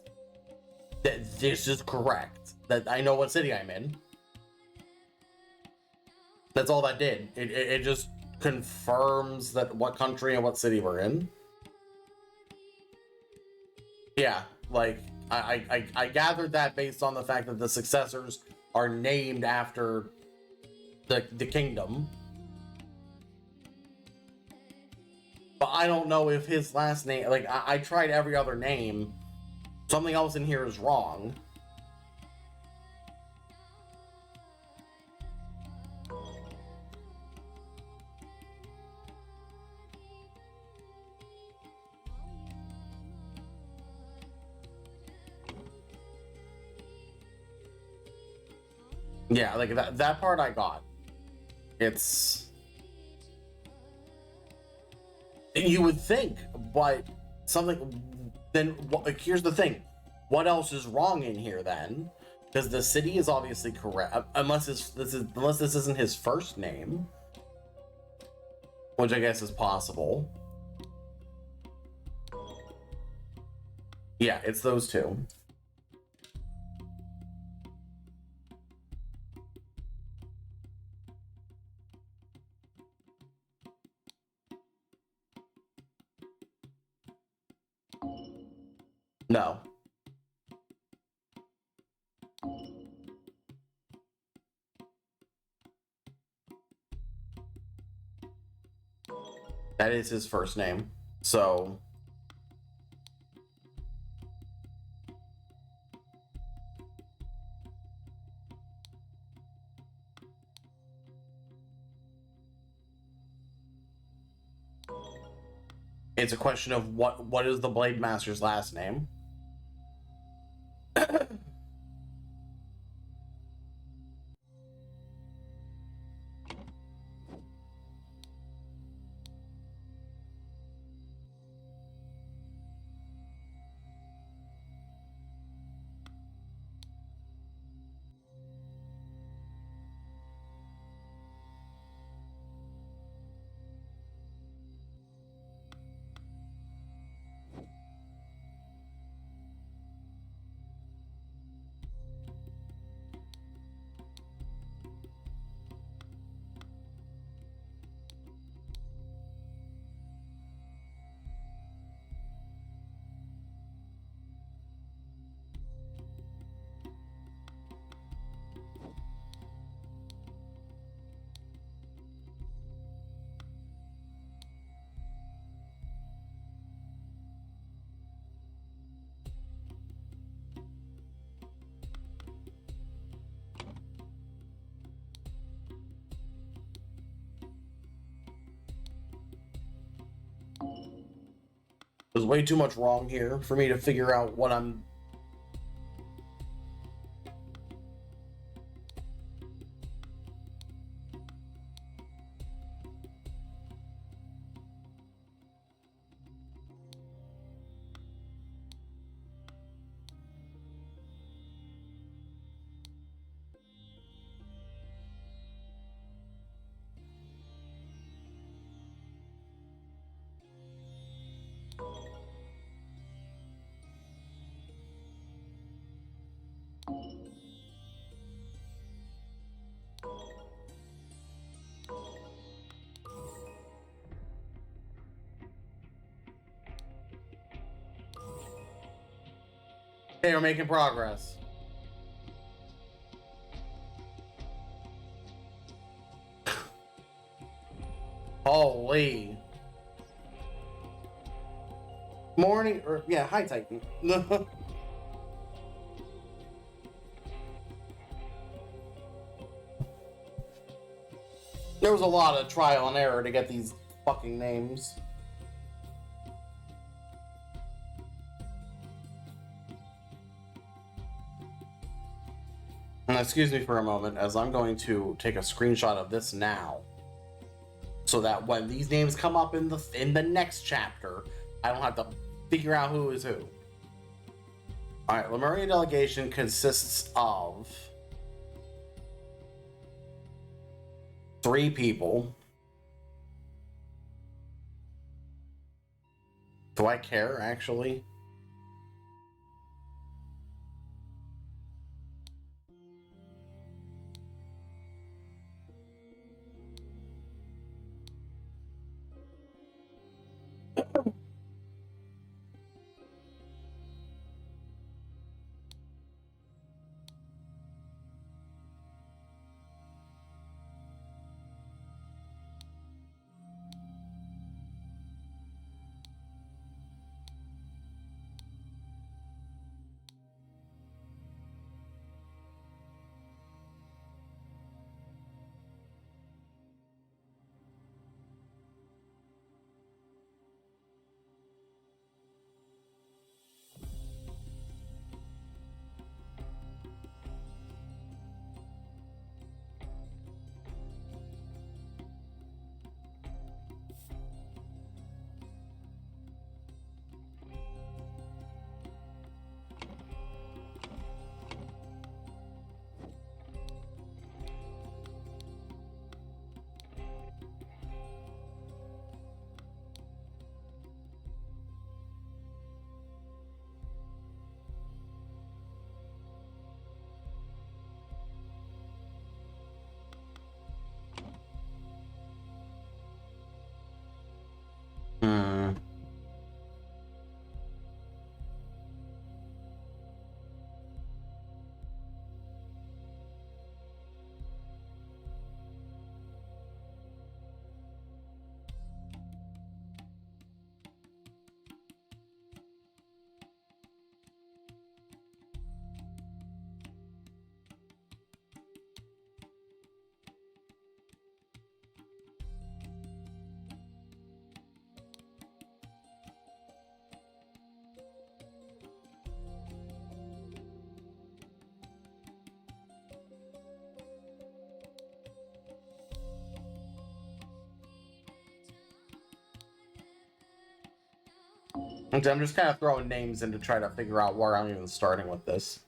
That this is correct. That I know what city I'm in. That's all that did. It just confirms that what country and what city we're in. Yeah, like I gathered that based on the fact that the successors are named after the kingdom. But I don't know if his last name, like I tried every other name. Something else in here is wrong. Yeah, like that part I got. It's You would think, but something. Then here's the thing: what else is wrong in here then? Because the city is obviously correct, unless this isn't his first name, which I guess is possible. Yeah, it's those two. No. That is his first name. So it's a question of what is the Blade Master's last name? There's way too much wrong here for me to figure out what I'm. They are making progress. Holy. Morning, or yeah, hi Titan. There was a lot of trial and error to get these fucking names. And excuse me for a moment, as I'm going to take a screenshot of this now, so that when these names come up in the next chapter, I don't have to figure out who is who. All right, Lemuria delegation consists of 3 people. Do I care, actually? Okay, I'm just kind of throwing names in to try to figure out where I'm even starting with this.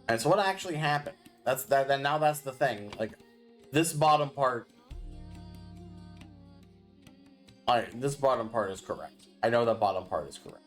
And so what actually happened? That's that. Then now that's the thing. Like this bottom part. Alright, this bottom part is correct. I know that bottom part is correct.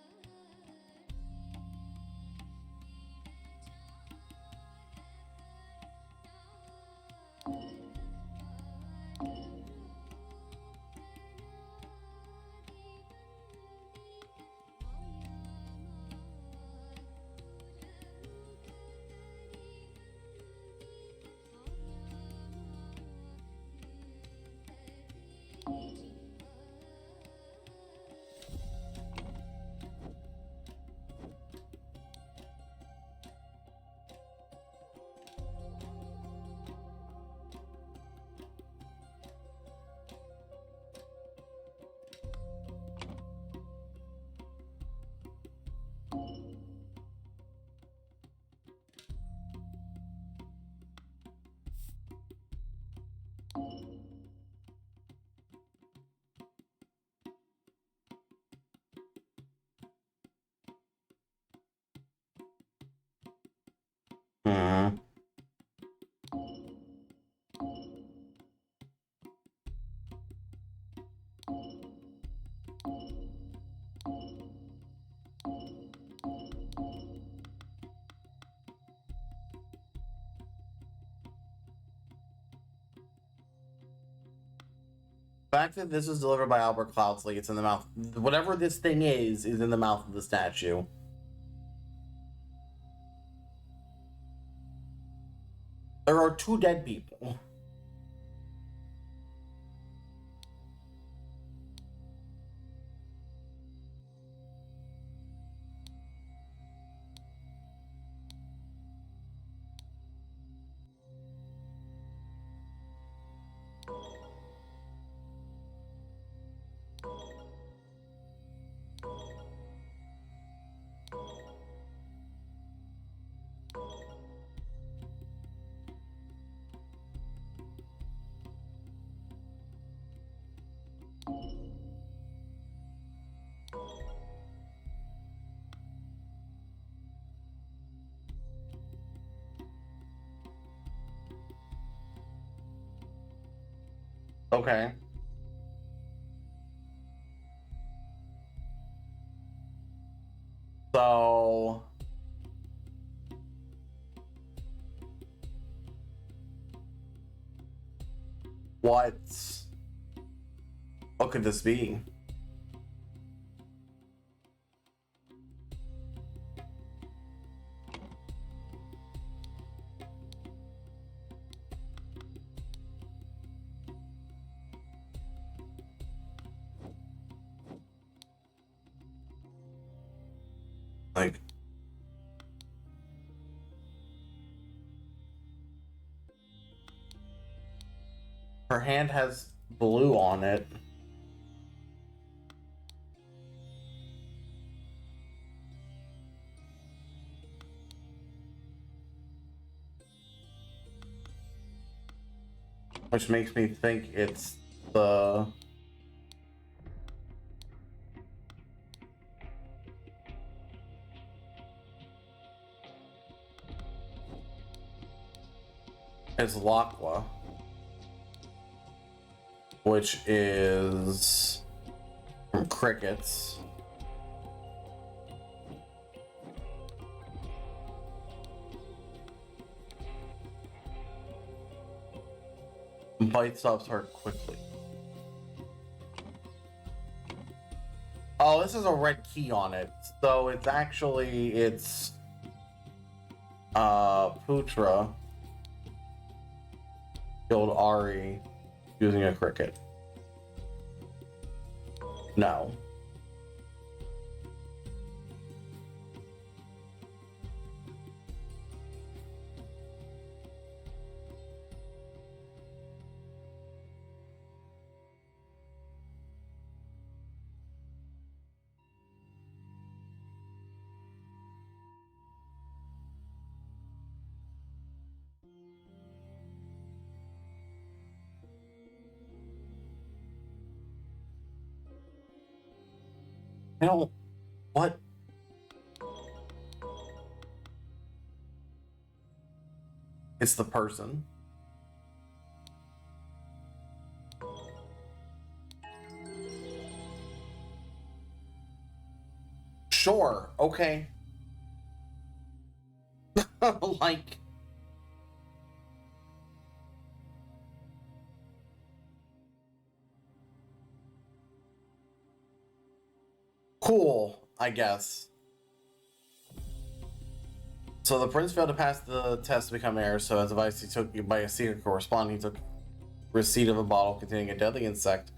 Hmm. The fact that this is delivered by Albert Cloudsley, it's in the mouth. Whatever this thing is in the mouth of the statue. There are 2 dead people. Okay. So what could this be? Like her hand has blue on it. Which makes me think it's the is Laqua, which is from Crickets. Bite stops her quickly. Oh, this is a red key on it. So it's actually Putra killed Ari using a cricket. No. I don't. What? It's the person. Sure. Okay. Like. Cool, I guess. So the prince failed to pass the test to become heir, so as advised he took by a secret correspondent, he took receipt of a bottle containing a deadly insect.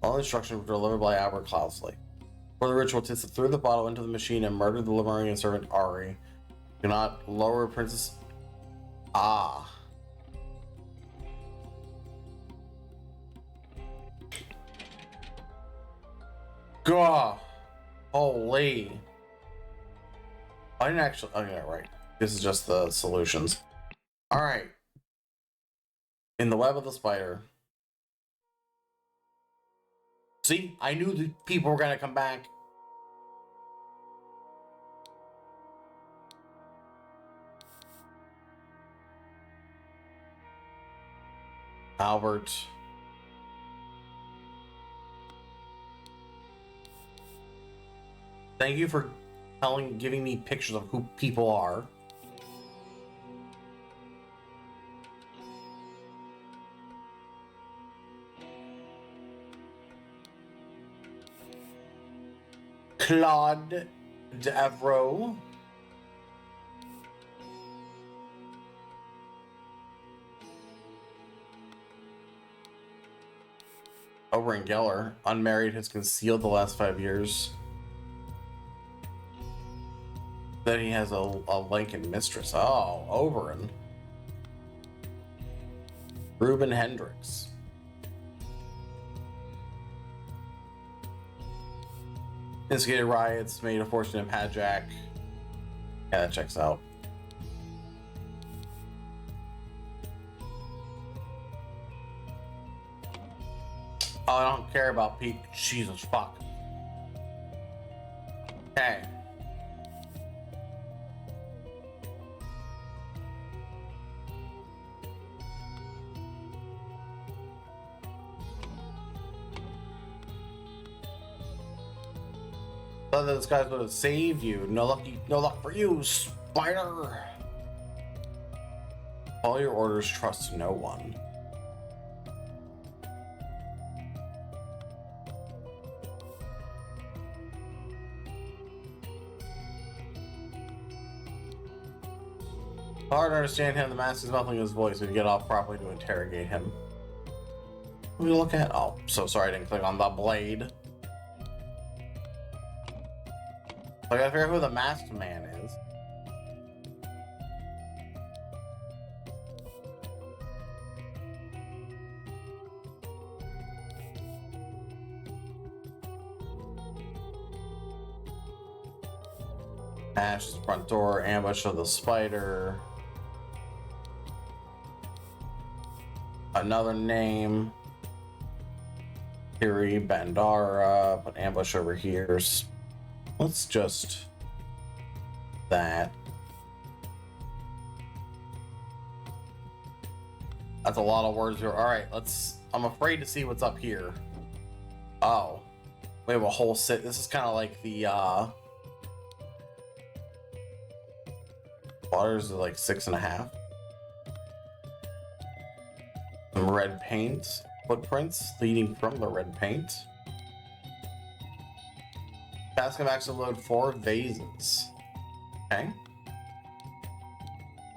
All instructions were delivered by Albert Cloudesley. For the ritual, Tissa threw the bottle into the machine and murdered the Lemurian servant Ari. Do not lower Princess... Ah. Gah. Holy. I didn't actually... Oh, yeah, right. This is just the solutions. Alright. In the web of the spider. See? I knew the people were gonna come back. Albert. Thank you for giving me pictures of who people are. Claude Davro. Oberyn Geller, unmarried, has concealed the last 5 years that he has a Lincoln mistress. Oh, Oberyn. Reuben Hendricks. Instigated riots, made a fortune in Padjack. Yeah, that checks out. Oh, I don't care about people. Jesus fuck. Okay. Thought that this guy's gonna save you. No luck for you, spider. All your orders, trust no one. Hard to understand him. The mask is muffling his voice. We can get off properly to interrogate him. What do we look at? Oh, so sorry I didn't click on the blade. I gotta figure out who the masked man is. Ash's front door, ambush of the spider. Another name. Kiri Bandara, but ambush over here. Let's just that. That's a lot of words here. All right, I'm afraid to see what's up here. Oh, we have a whole set. This is kind of like the waters is like 6.5. Some red paint footprints leading from the red paint. Basket max to load 4 vases. Okay.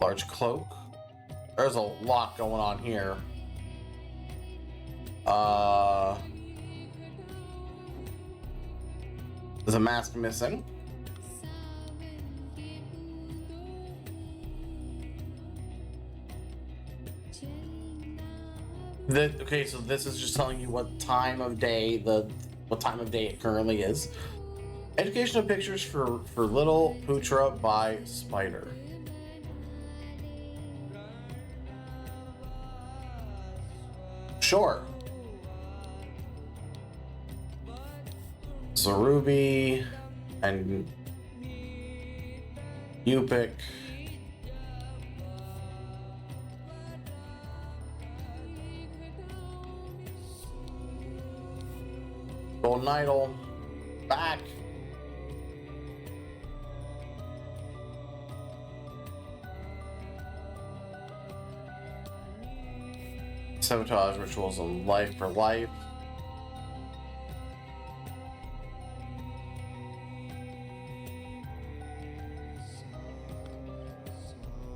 Large cloak. There's a lot going on here. There's a mask missing. Okay, so this is just telling you what time of day it currently is. Educational pictures for Little Putra by Spider. Sure. Sarubi and Yupik. Golden Idol back. Sabotage rituals and life for life.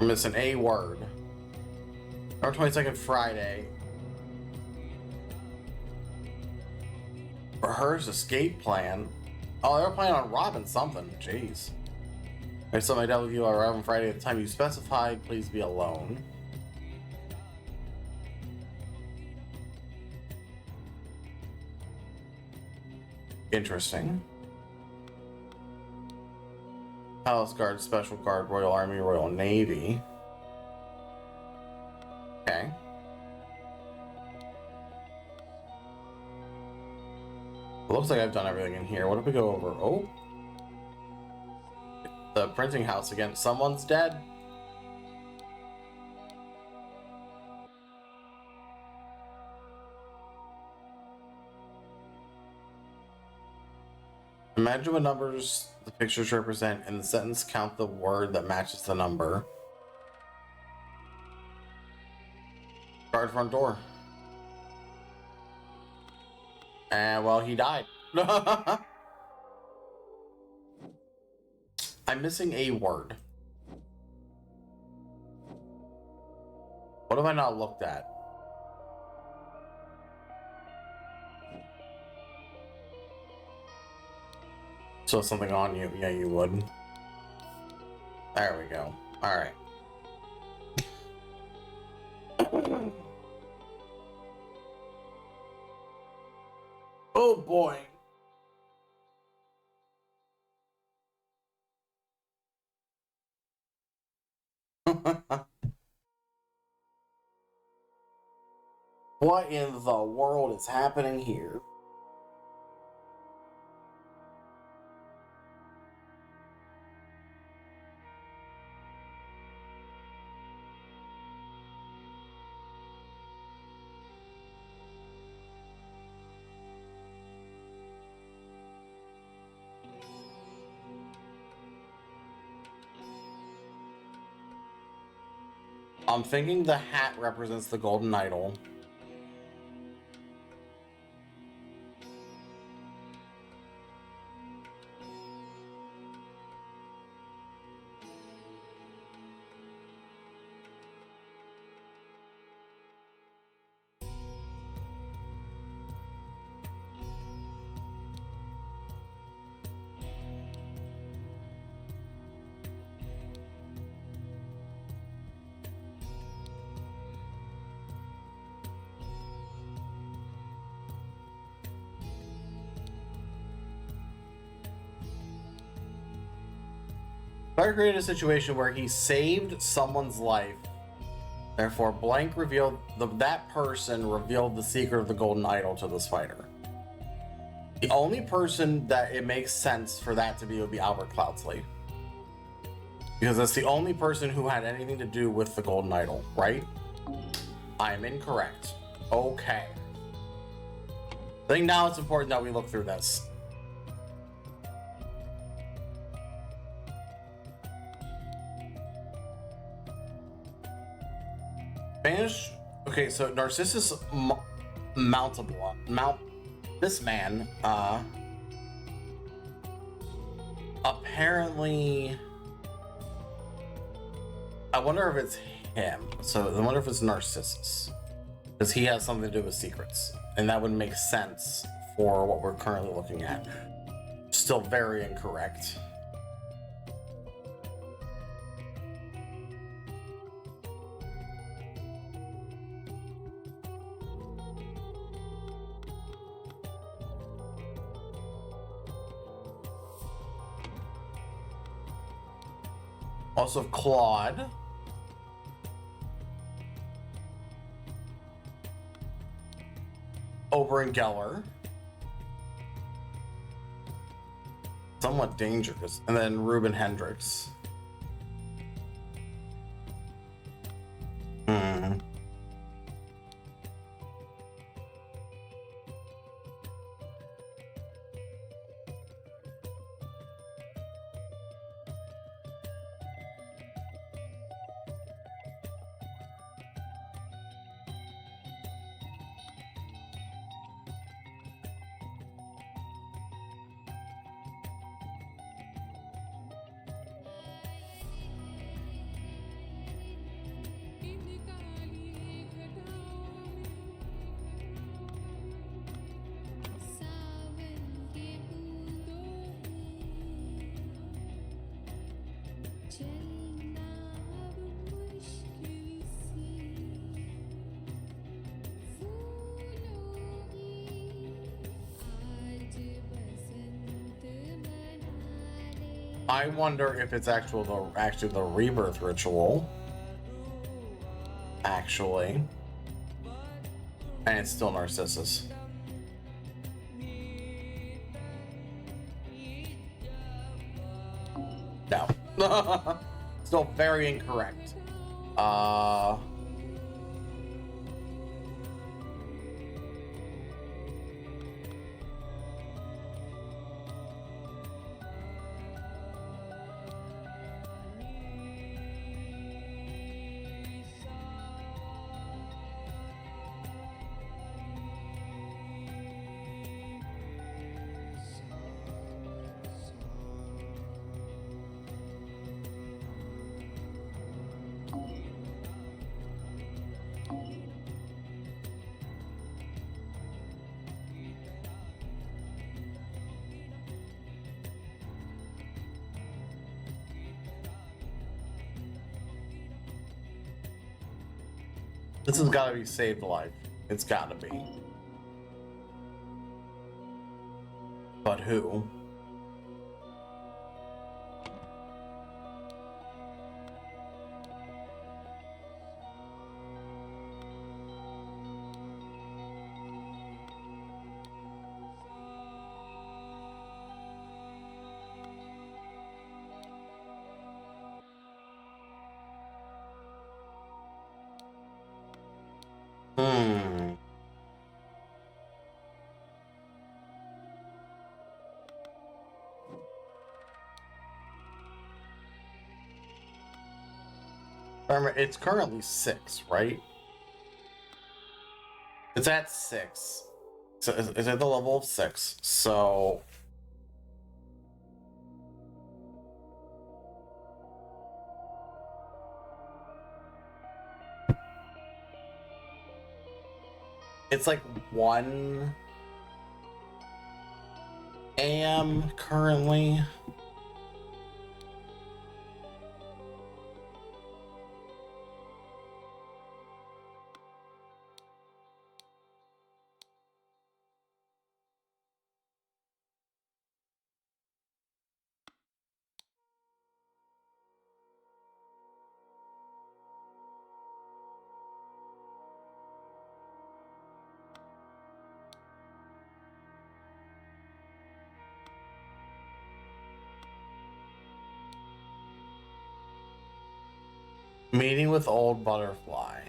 We're missing a word. November 22nd, Friday. Rehearse escape plan. Oh, they were planning on robbing something. Jeez. I saw my dad with you on arrive on Friday at the time you specified. Please be alone. Interesting. Palace Guard, Special Guard, Royal Army, Royal Navy. Okay. It looks like I've done everything in here. What did we go over? Oh. The printing house again. Someone's dead. Imagine what numbers the pictures represent. In the sentence, count the word that matches the number. Guard front door. And well, he died. I'm missing a word. What have I not looked at? So something on you. Yeah, you would. There we go. Alright. Oh boy. What in the world is happening here? I'm thinking the hat represents the golden idol. Clark created a situation where he saved someone's life. Therefore, blank revealed that person revealed the secret of the golden idol to this fighter. The only person that it makes sense for that to be would be Albert Cloudsley, because that's the only person who had anything to do with the golden idol, right? I'm incorrect. Okay. I think now it's important that we look through this. Spanish. Okay, so Narcissus Mount. This man, apparently, I wonder if it's him. So I wonder if it's Narcissus, because he has something to do with secrets, and that would make sense for what we're currently looking at. Still very incorrect. Also Claude. Oberyn Geller. somewhat dangerous. And then Ruben Hendricks. Hmm. I wonder if it's actually the rebirth ritual. Actually. And it's still Narcissus. No. Still very incorrect. This has got to be Saved Life. It's got to be. But who? Hmm. Remember, it's currently 6, right? It's at 6. So it's at the level of 6. So it's like 1 a.m. currently. Meeting with Old Butterfly.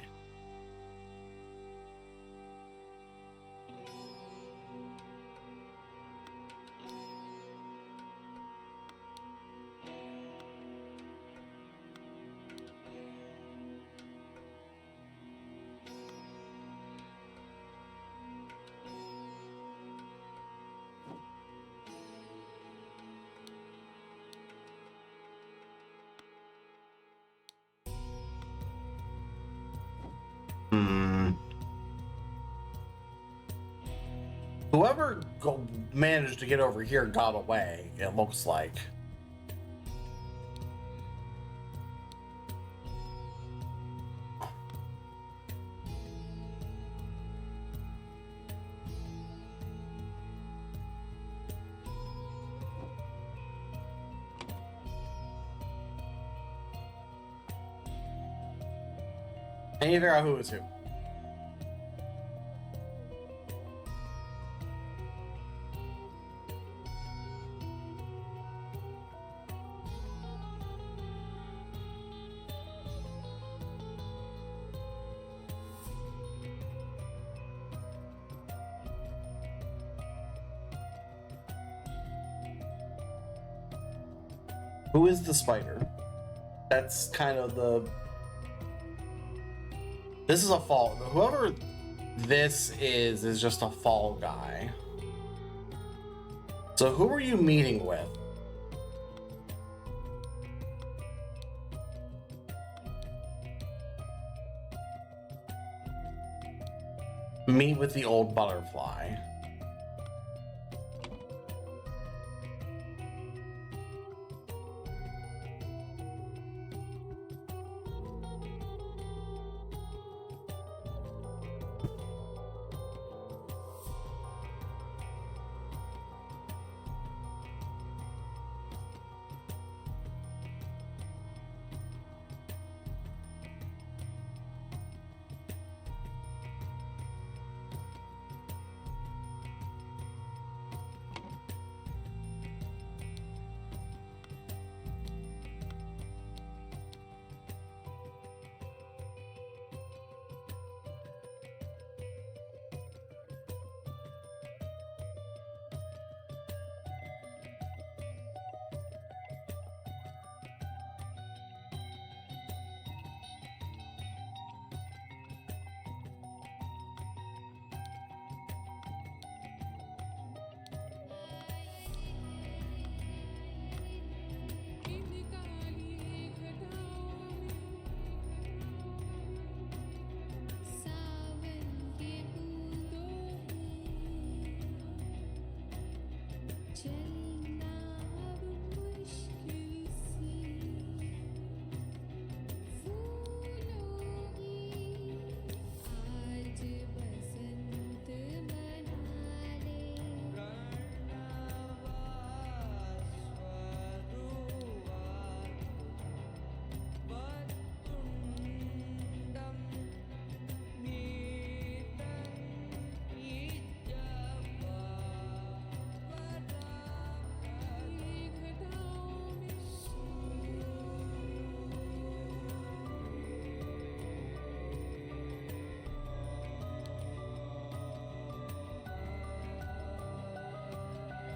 Whoever managed to get over here got away, it looks like. And you figure out who is who. Who is the spider? That's kind of the... This is a fall... Whoever this is just a fall guy. So who are you meeting with? Meet with the old butterfly.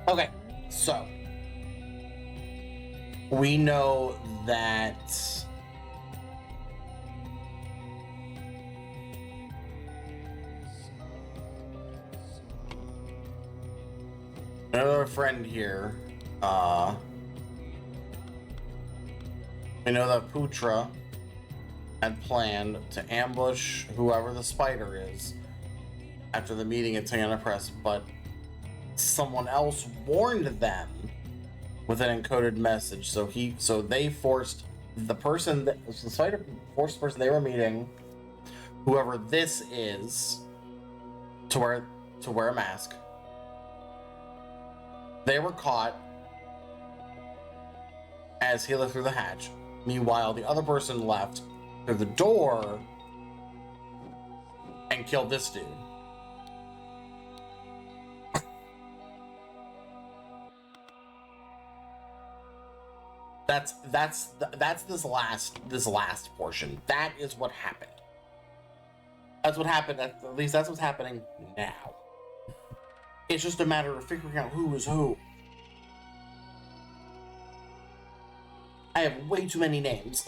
Okay, so we know that another friend here, we know that Putra had planned to ambush whoever the spider is after the meeting at Tiana Press, but someone else warned them with an encoded message. So they forced the person that the spider forced the person they were meeting, whoever this is, to wear a mask. They were caught as he left through the hatch. Meanwhile, the other person left through the door and killed this dude. That's this last portion. That is what happened. That's what happened. At least that's what's happening now. It's just a matter of figuring out who is who. I have way too many names.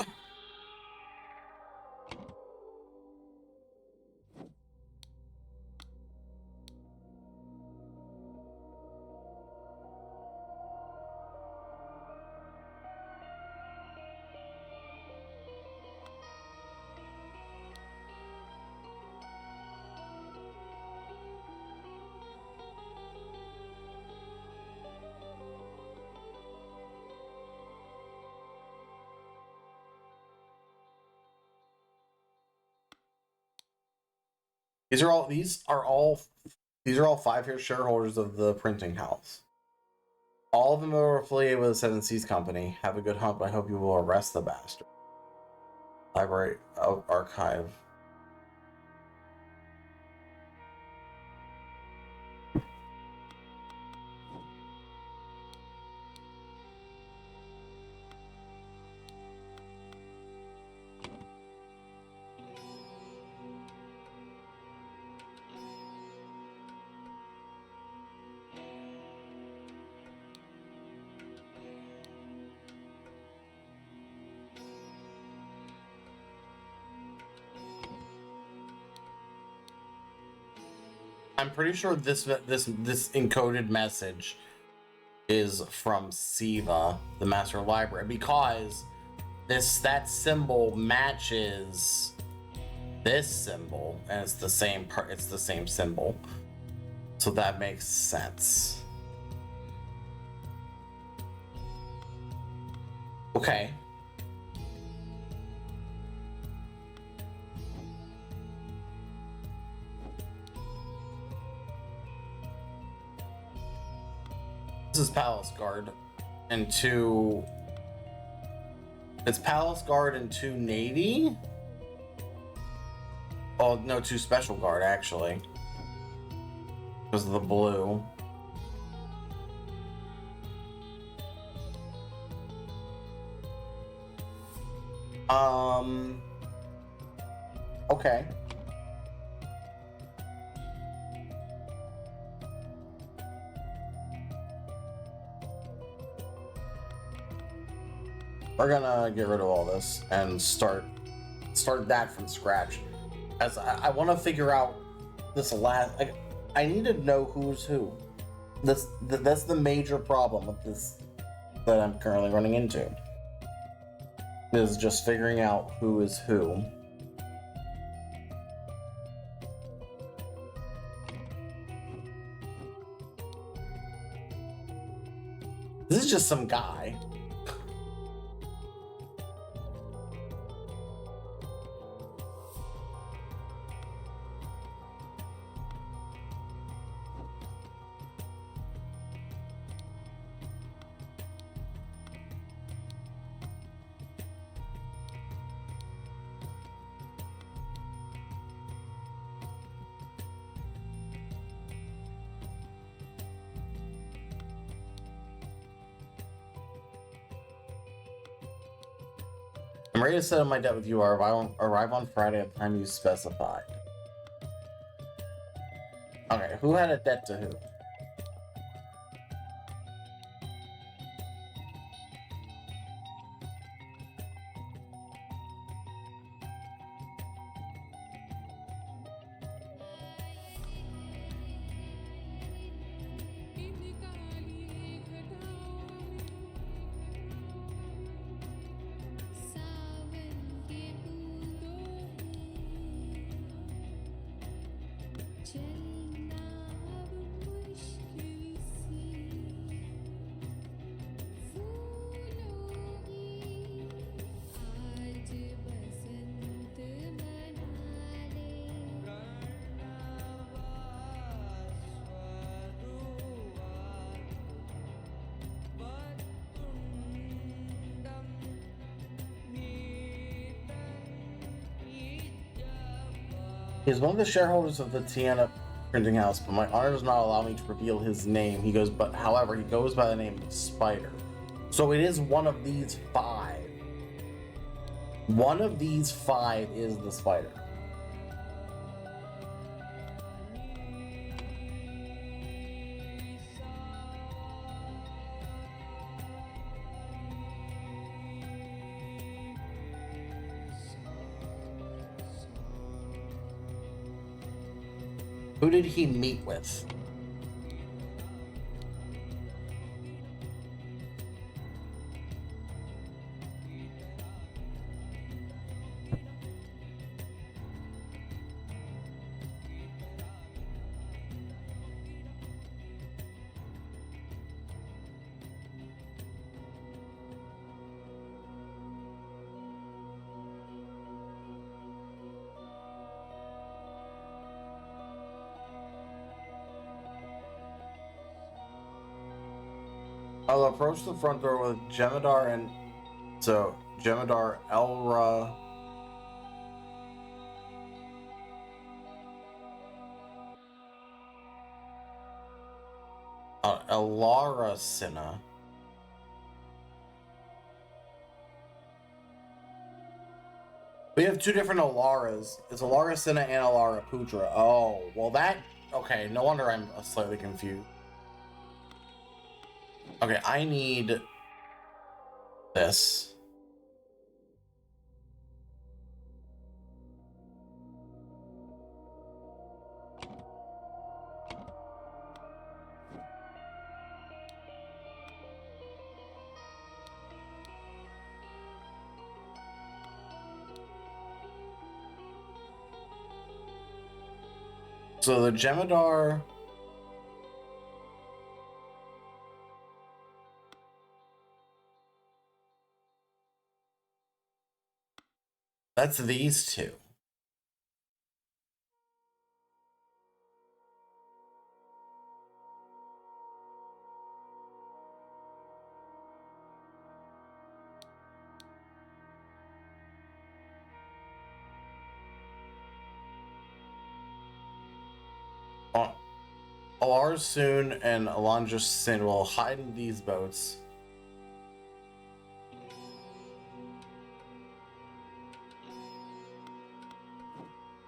These are all 5 shareholders of the printing house. All of them are affiliated with the Seven Seas Company. Have a good hunt, but I hope you will arrest the bastard. Library of Archive. I'm pretty sure this encoded message is from Siva, the Master Library, because that symbol matches this symbol, and it's the same part. It's the same symbol, so that makes sense. Okay. This is Palace Guard and 2. It's Palace Guard and 2 Navy. Oh no, 2 Special Guard actually, because of the blue. Okay. We're gonna get rid of all this and start that from scratch. As I want to figure out this last. I need to know who's who. That's the major problem with this that I'm currently running into. Is just figuring out who is who. This is just some guy. I'm ready to settle my debt with you. Arrive on Friday at the time you specified. Okay, who had a debt to who? He's one of the shareholders of the Tiana printing house, but my honor does not allow me to reveal his name. He goes, but however, he goes by the name of Spider. So it is one of these 5. One of these 5 is the Spider. Who did he meet with? I'll approach the front door with Jem'Hadar and Jem'Hadar, Elra, Elara Cinna. We have 2 different Alaras. It's Elara Cinna and Elara Putra. Oh, well that... Okay, no wonder I'm slightly confused. Okay, I need this. So the Jem'Hadar. That's these two. Alar Soon and Alondra Sin will hide in these boats.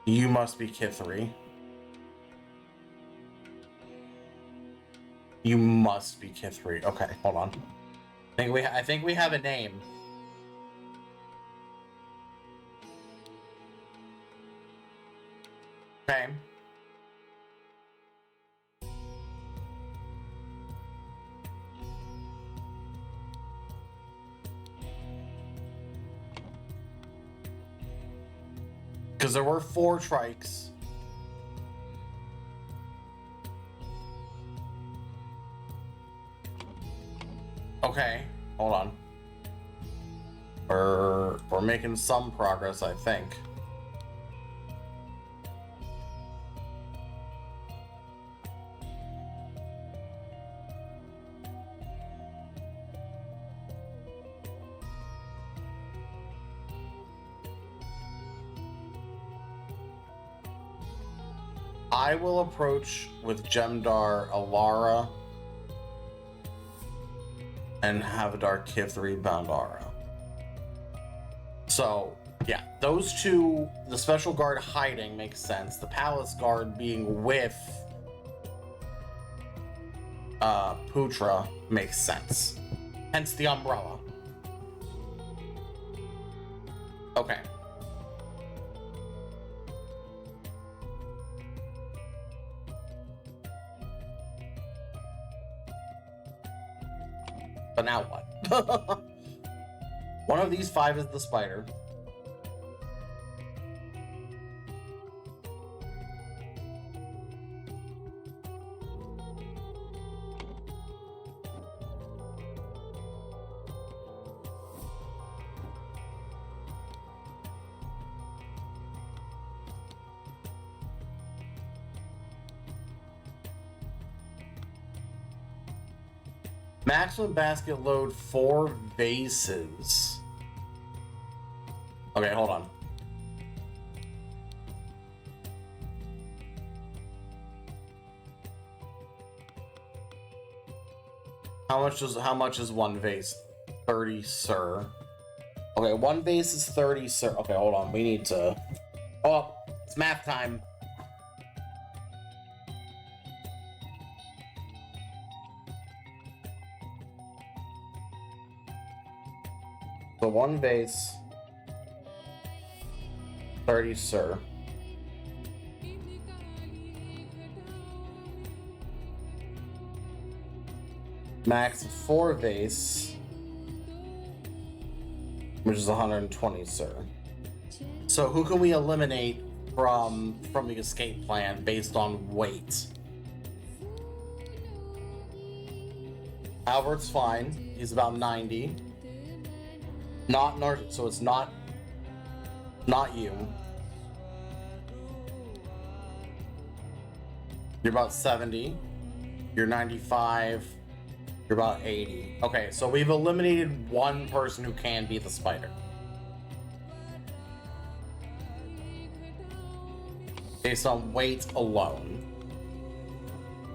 You must be Kithri. You must be Kithri. Okay, hold on. I think we have a name. Okay. Because there were 4 trikes. Okay, hold on. We're making some progress, I think. I will approach with Jem'Dar, Alara, and Havadar Kithri Bandara. So, yeah, those two, the special guard hiding makes sense. The palace guard being with Putra makes sense. Hence the umbrella. Okay. But now what? One of these 5 is the spider. Maximum basket load 4 vases. Okay, hold on. How much is 1 vase? 30, sir. Okay, 1 vase is 30, sir. Okay, hold on. We need to. Oh, it's math time. So 1 vase, 30, sir. Max 4 vase, which is 120, sir. So who can we eliminate from the escape plan based on weight? Albert's fine. He's about 90. Not so it's not you. You're about 70. You're 95. You're about 80. Okay, so we've eliminated 1 person who can be the spider. Based on weight alone.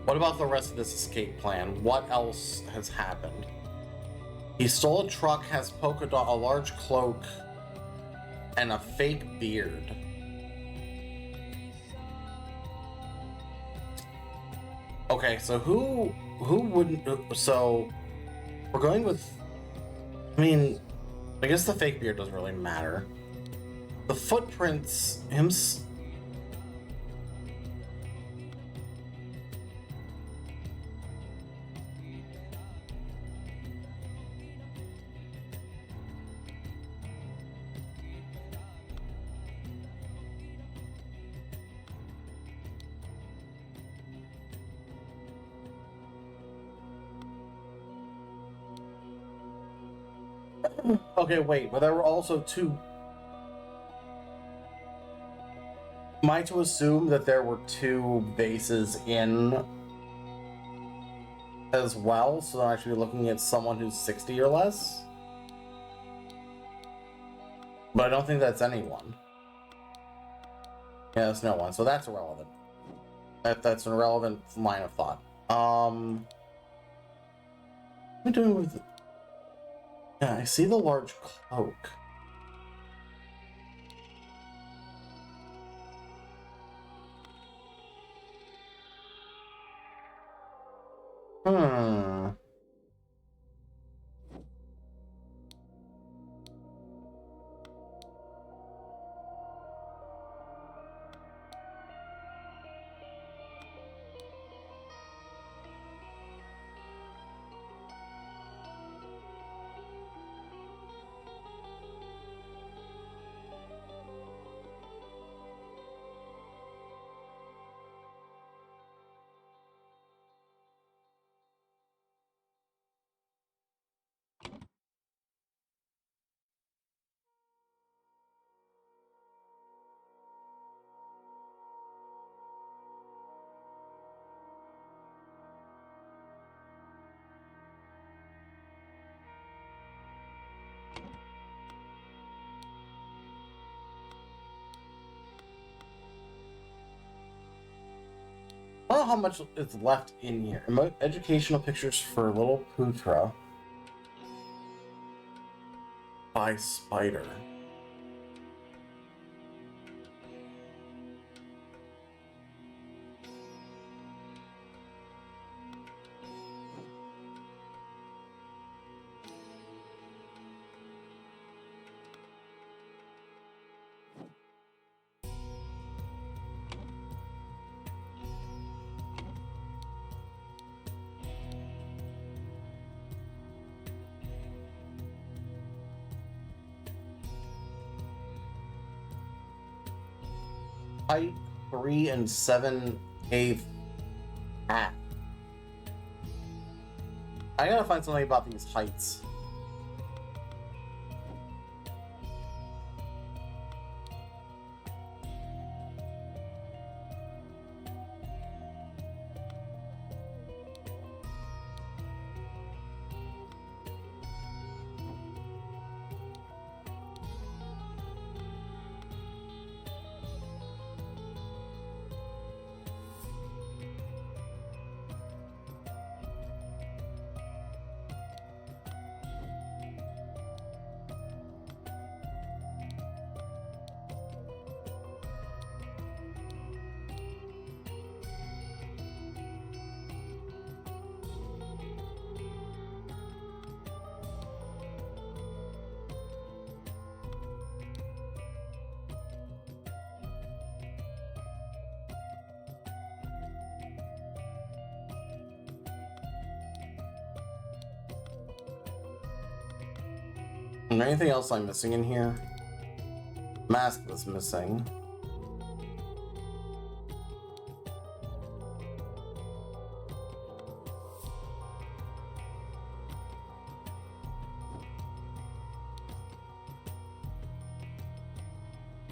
What about the rest of this escape plan? What else has happened? He stole a truck, has polka dot, a large cloak, and a fake beard. Okay, so who wouldn't? So we're going with. I mean, I guess the fake beard doesn't really matter. The footprints, Okay, wait, but there were also two. Am I to assume that there were two bases in as well? So I'm actually looking at someone who's 60 or less? But I don't think that's anyone. Yeah, that's no one, so that's irrelevant. That's an irrelevant line of thought. What am I doing with it? Yeah, I see the large cloak. Hmm. I don't know how much is left in here. Educational pictures for Little Putra by Spider. Height 3 and 7/8 hat. I gotta find something about these heights. Is there anything else I'm missing in here? Mask was missing.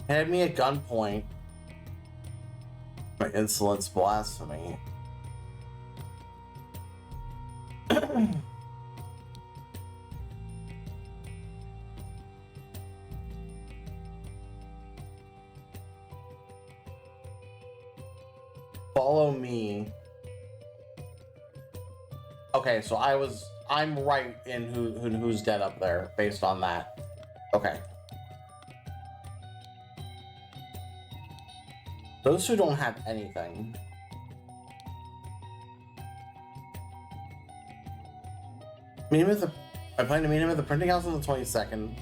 Had me at gunpoint. My insolence blasphemy. Follow me. Okay, so I'm right in who's dead up there based on that. Okay. Those who don't have anything. I plan to meet him at the printing house on the 22nd.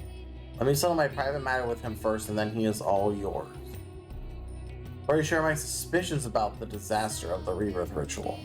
Let me settle my private matter with him first, and then he is all yours. Or you share my suspicions about the disaster of the rebirth ritual.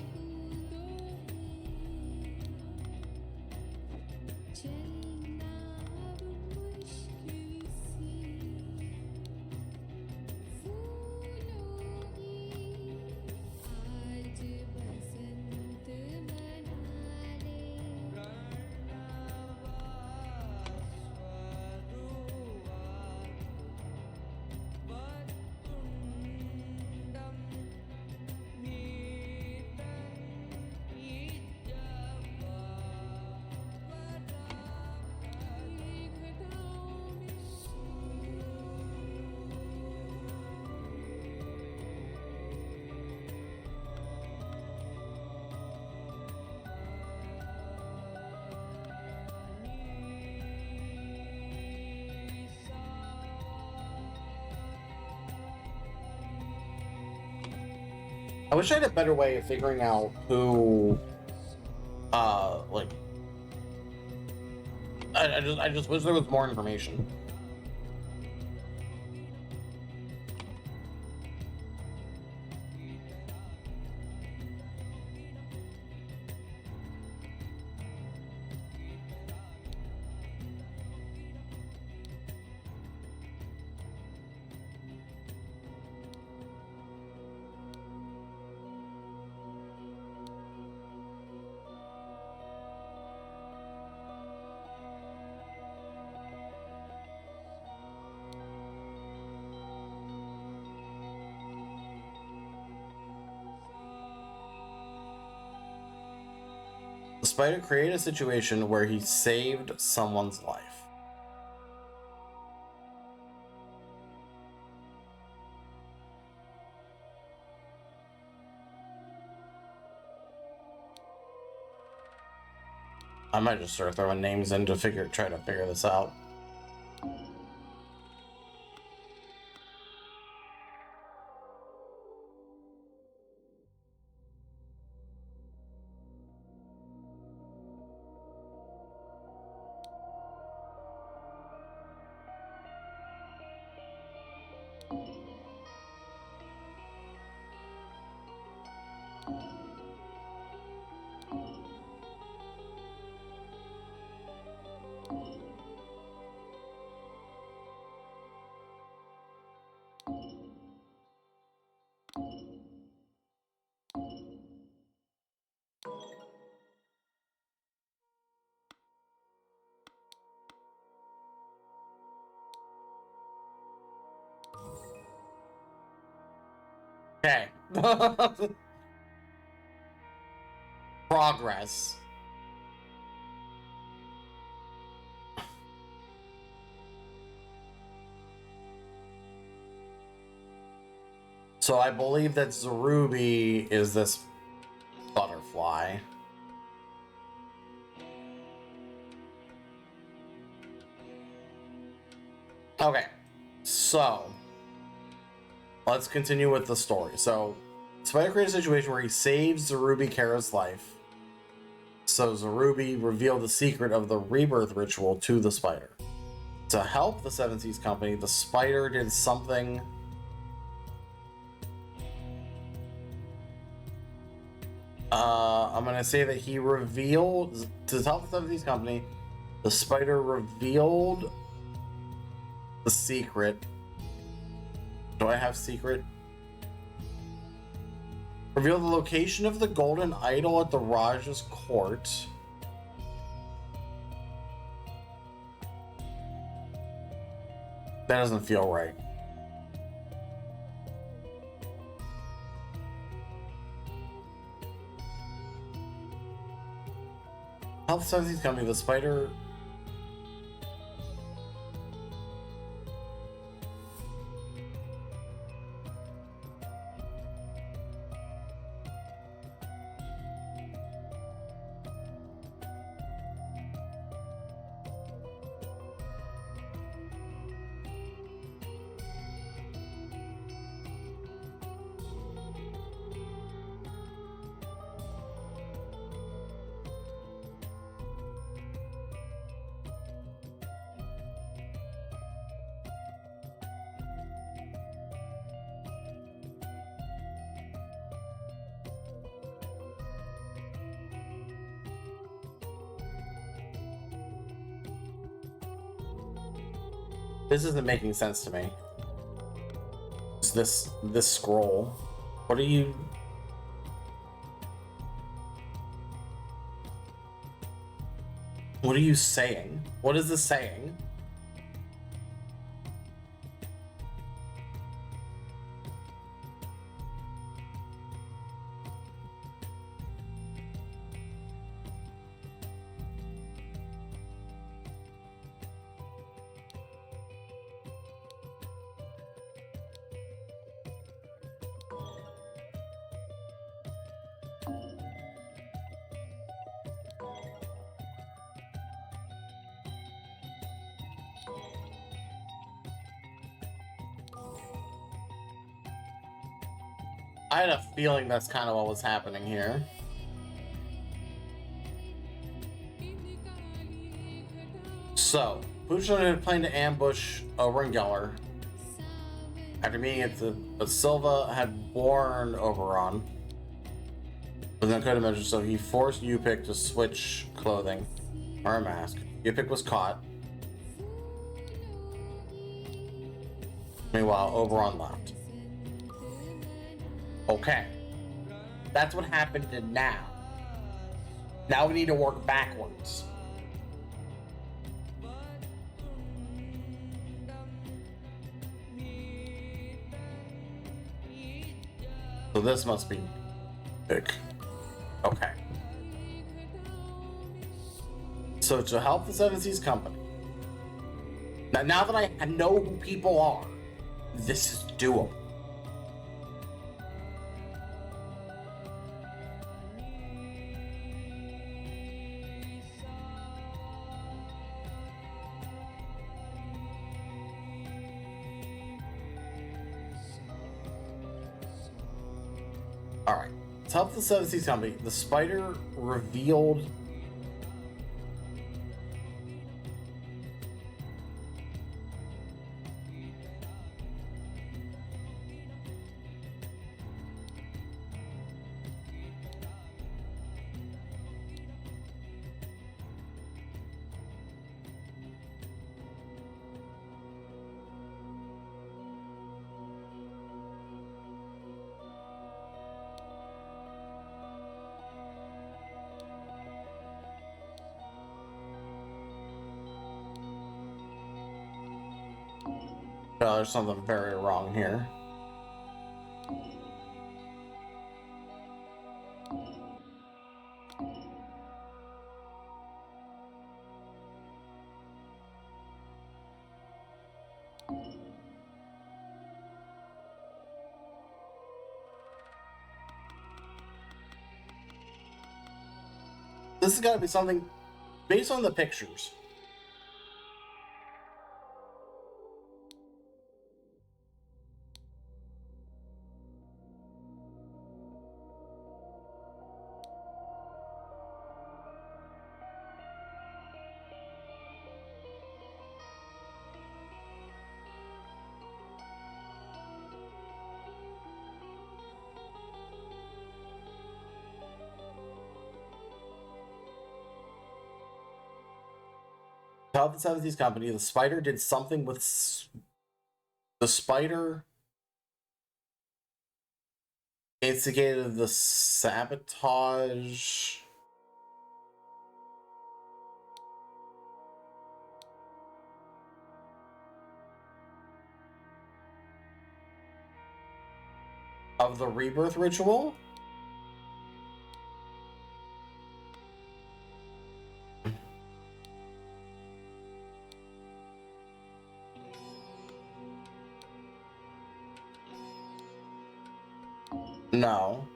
I wish I had a better way of figuring out who, like, I just wish there was more information. The spider created a situation where he saved someone's life. I might just start throwing names in to try to figure this out. Okay. Progress. So I believe that Zerubi is this butterfly. Okay, so let's continue with the story. So Spider created a situation where he saves Zerubi Kara's life. So Zerubi revealed the secret of the rebirth ritual to the spider. To help the Seven Seas Company, the spider did something I'm gonna say that he revealed, to help the Seven Seas Company, the spider revealed the secret. Do I have secret? Reveal the location of the golden idol at the Raj's court. That doesn't feel right. Health Seven Company, the spider. This isn't making sense to me. This scroll. What are you? What are you saying? What is this saying? I had a feeling that's kind of what was happening here. So, Pushon had planned to ambush Oberon after meeting at but Silva had warned Oberon within code measure, so he forced Yupik to switch clothing or a mask. Yupik was caught. Meanwhile, Oberon left. Okay. That's what happened to now. Now we need to work backwards. So this must be big. Okay. So to help the Seven Seas Company. Now that I know who people are, this is doable. Alright. To help the Seven Seas Company, the spider revealed there's something very wrong here. This has got to be something based on the pictures. To help the Seven Seas Company, the spider did something with the spider instigated the sabotage of the rebirth ritual. No.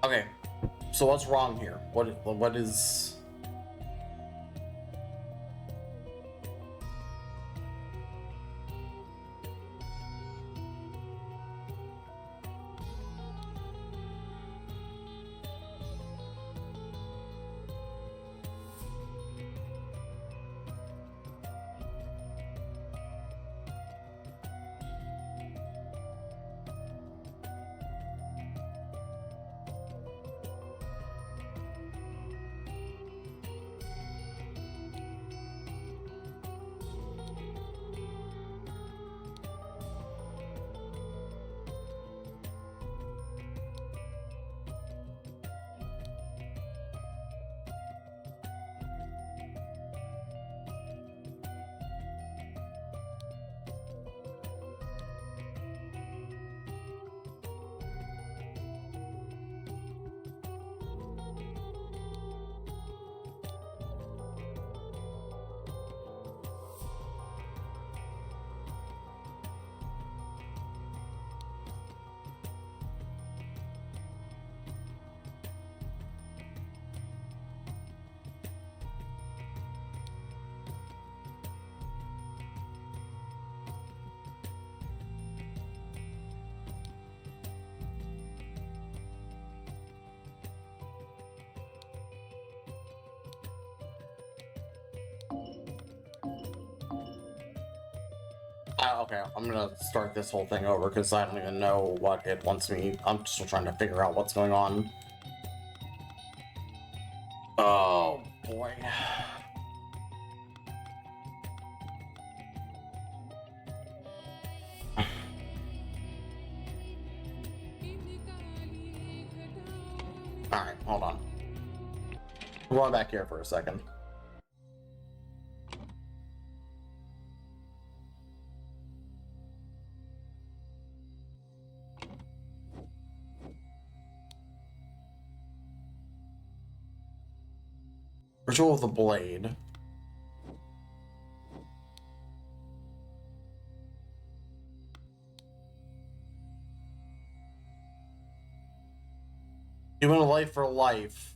Okay, so what's wrong here? What is? Okay, I'm gonna start this whole thing over because I don't even know what it wants me. I'm still trying to figure out what's going on. Oh boy. Alright, hold on. I'm going back here for a second. Ritual of the Blade. Human life for life.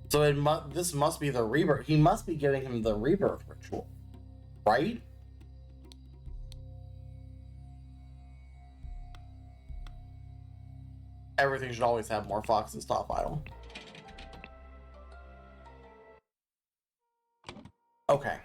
So this must be the rebirth. He must be giving him the rebirth ritual, right? Everything should always have more foxes top idle. Okay.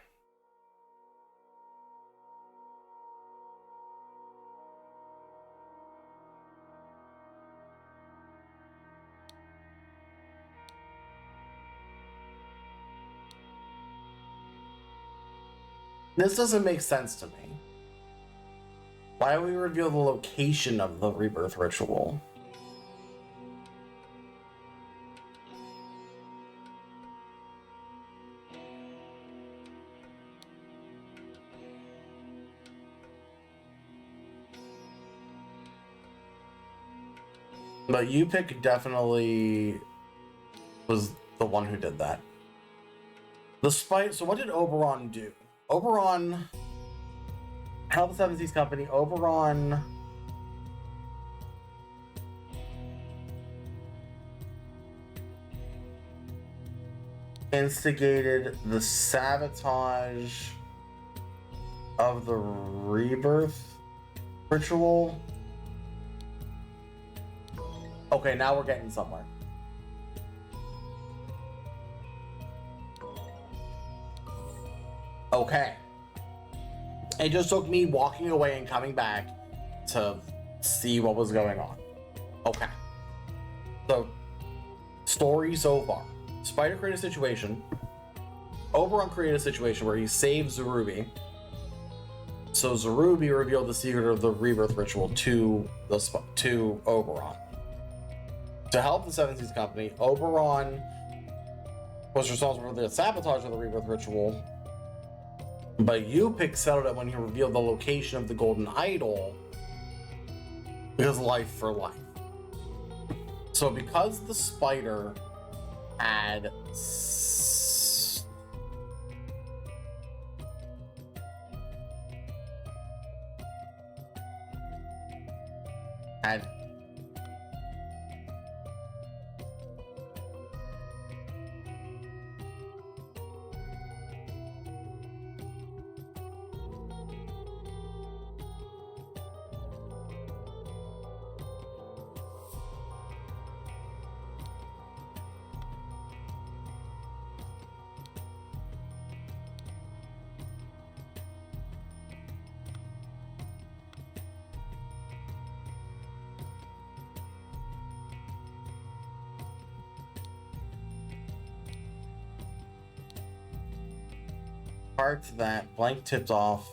This doesn't make sense to me. Why do we reveal the location of the rebirth ritual? But Yupik definitely was the one who did that. So what did Oberon do? Oberon helped the Seven Seas Company. Oberon instigated the sabotage of the rebirth ritual. Okay, now we're getting somewhere. Okay. It just took me walking away and coming back to see what was going on. Okay. So, story so far. Spider created a situation. Oberon created a situation where he saved Zerubi. So Zerubi revealed the secret of the rebirth ritual to Oberon. To help the Seven Seas Company, Oberon was responsible for the sabotage of the rebirth ritual, but Yupik settled it when he revealed the location of the golden idol because life for life. So because the spider had part that Blank tipped off.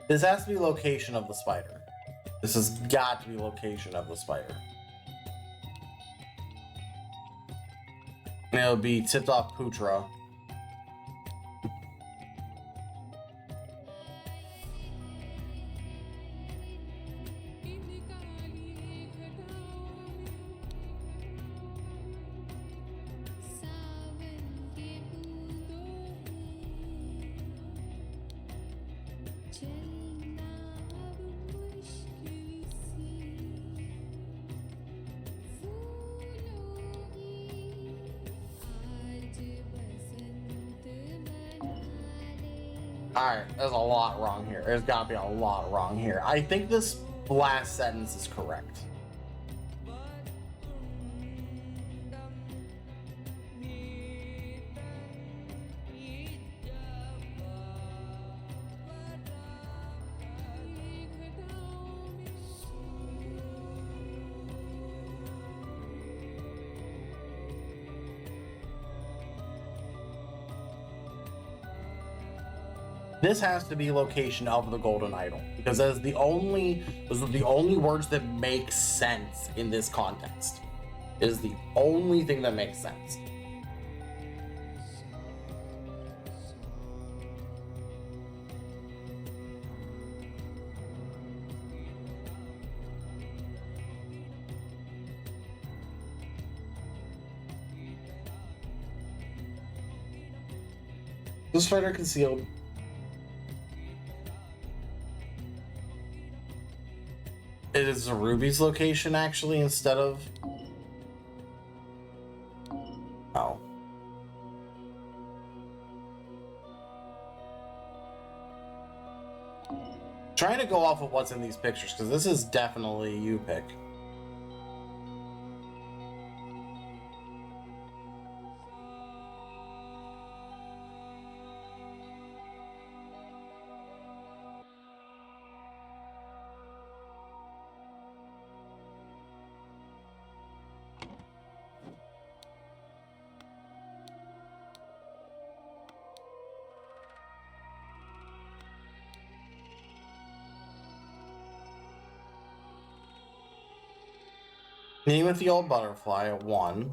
This has to be location of the spider. This has got to be location of the spider. And it'll be tipped off Putra. Alright, there's a lot wrong here. There's gotta be a lot wrong here. I think this last sentence is correct. This has to be location of the Golden Idol, because those are the only words that make sense in this context. It is the only thing that makes sense. The spider concealed. It is Ruby's location, actually, instead of... Oh. Trying to go off of what's in these pictures, because this is definitely you pick. Meeting with the old butterfly at 1.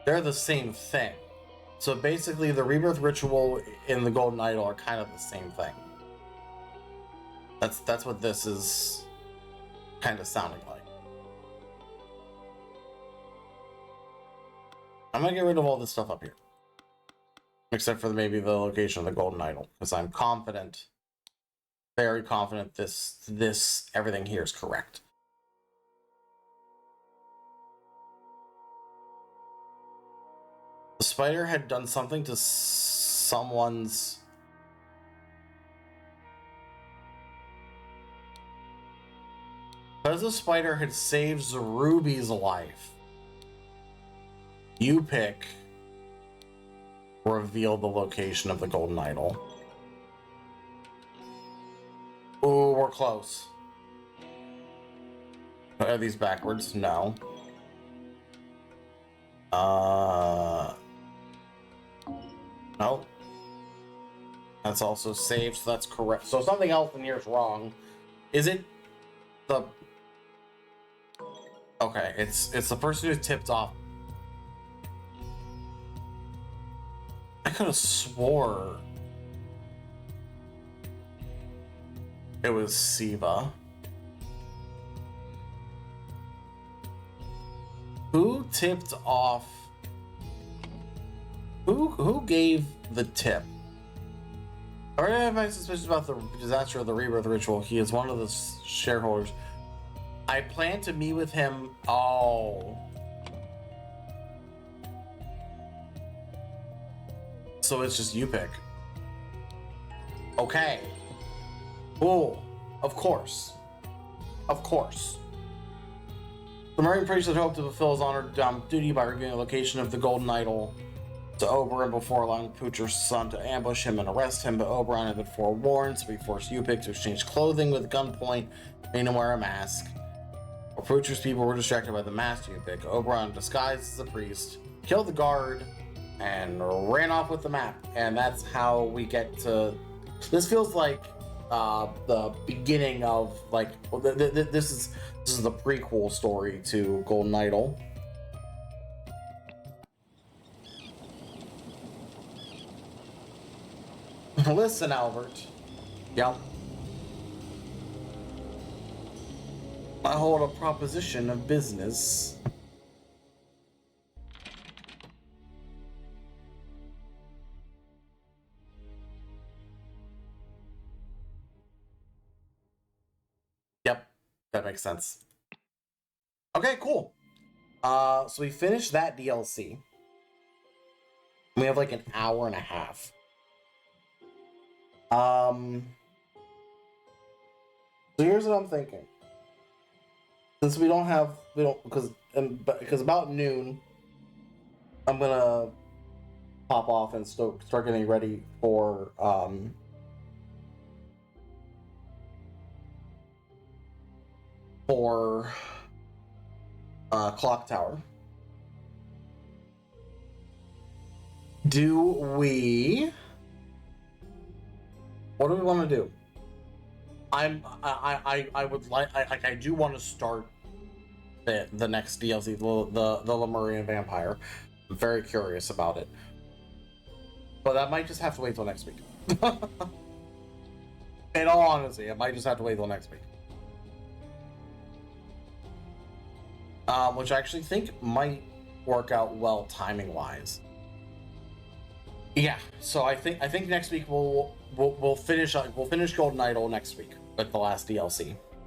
They're the same thing. So basically the rebirth ritual and the Golden Idol are kind of the same thing. That's what this is kind of sounding like. I'm gonna get rid of all this stuff up here. Except for maybe the location of the Golden Idol. Because I'm confident, very confident this everything here is correct. The spider had done something to someone's... Because the spider had saved Ruby's life, you pick reveal the location of the Golden Idol. Ooh, we're close. Are these backwards? No. No. That's also saved, so that's correct. So something else in here is wrong. Is it the... Okay, it's the person who tipped off. I could have swore it was Siva. Who tipped off? Who gave the tip? I already have my suspicions about the disaster of the rebirth ritual. He is one of the shareholders. I plan to meet with him. Oh. So it's just you pick. Okay. Oh, of course. Of course. The Marine priest had hoped to fulfill his honored duty by revealing the location of the Golden Idol to Oberon before allowing Poocher's son to ambush him and arrest him, but Oberon had been forewarned, so he forced Yupik to exchange clothing with gunpoint, making him wear a mask. While Poocher's people were distracted by the masked Yupik, Oberon, disguised as a priest, killed the guard and ran off with the map. And that's how we get to... This feels like the beginning of, like, this is the prequel story to Golden Idol. Listen, Albert. Yep. I hold a proposition of business. Yep, that makes sense. Okay, cool. So we finished that DLC. We have like an hour and a half. So here's what I'm thinking. Since because about noon, I'm gonna pop off and start getting ready for for Clock Tower. What do we want to do? I would like I do want to start the next DLC, the Lemurian Vampire. I'm very curious about it, but that might just have to wait till next week. In all honesty, it might just have to wait till next week. Which I actually think might work out well timing wise. Yeah, so I think next week we'll finish Golden Idol next week with the last DLC.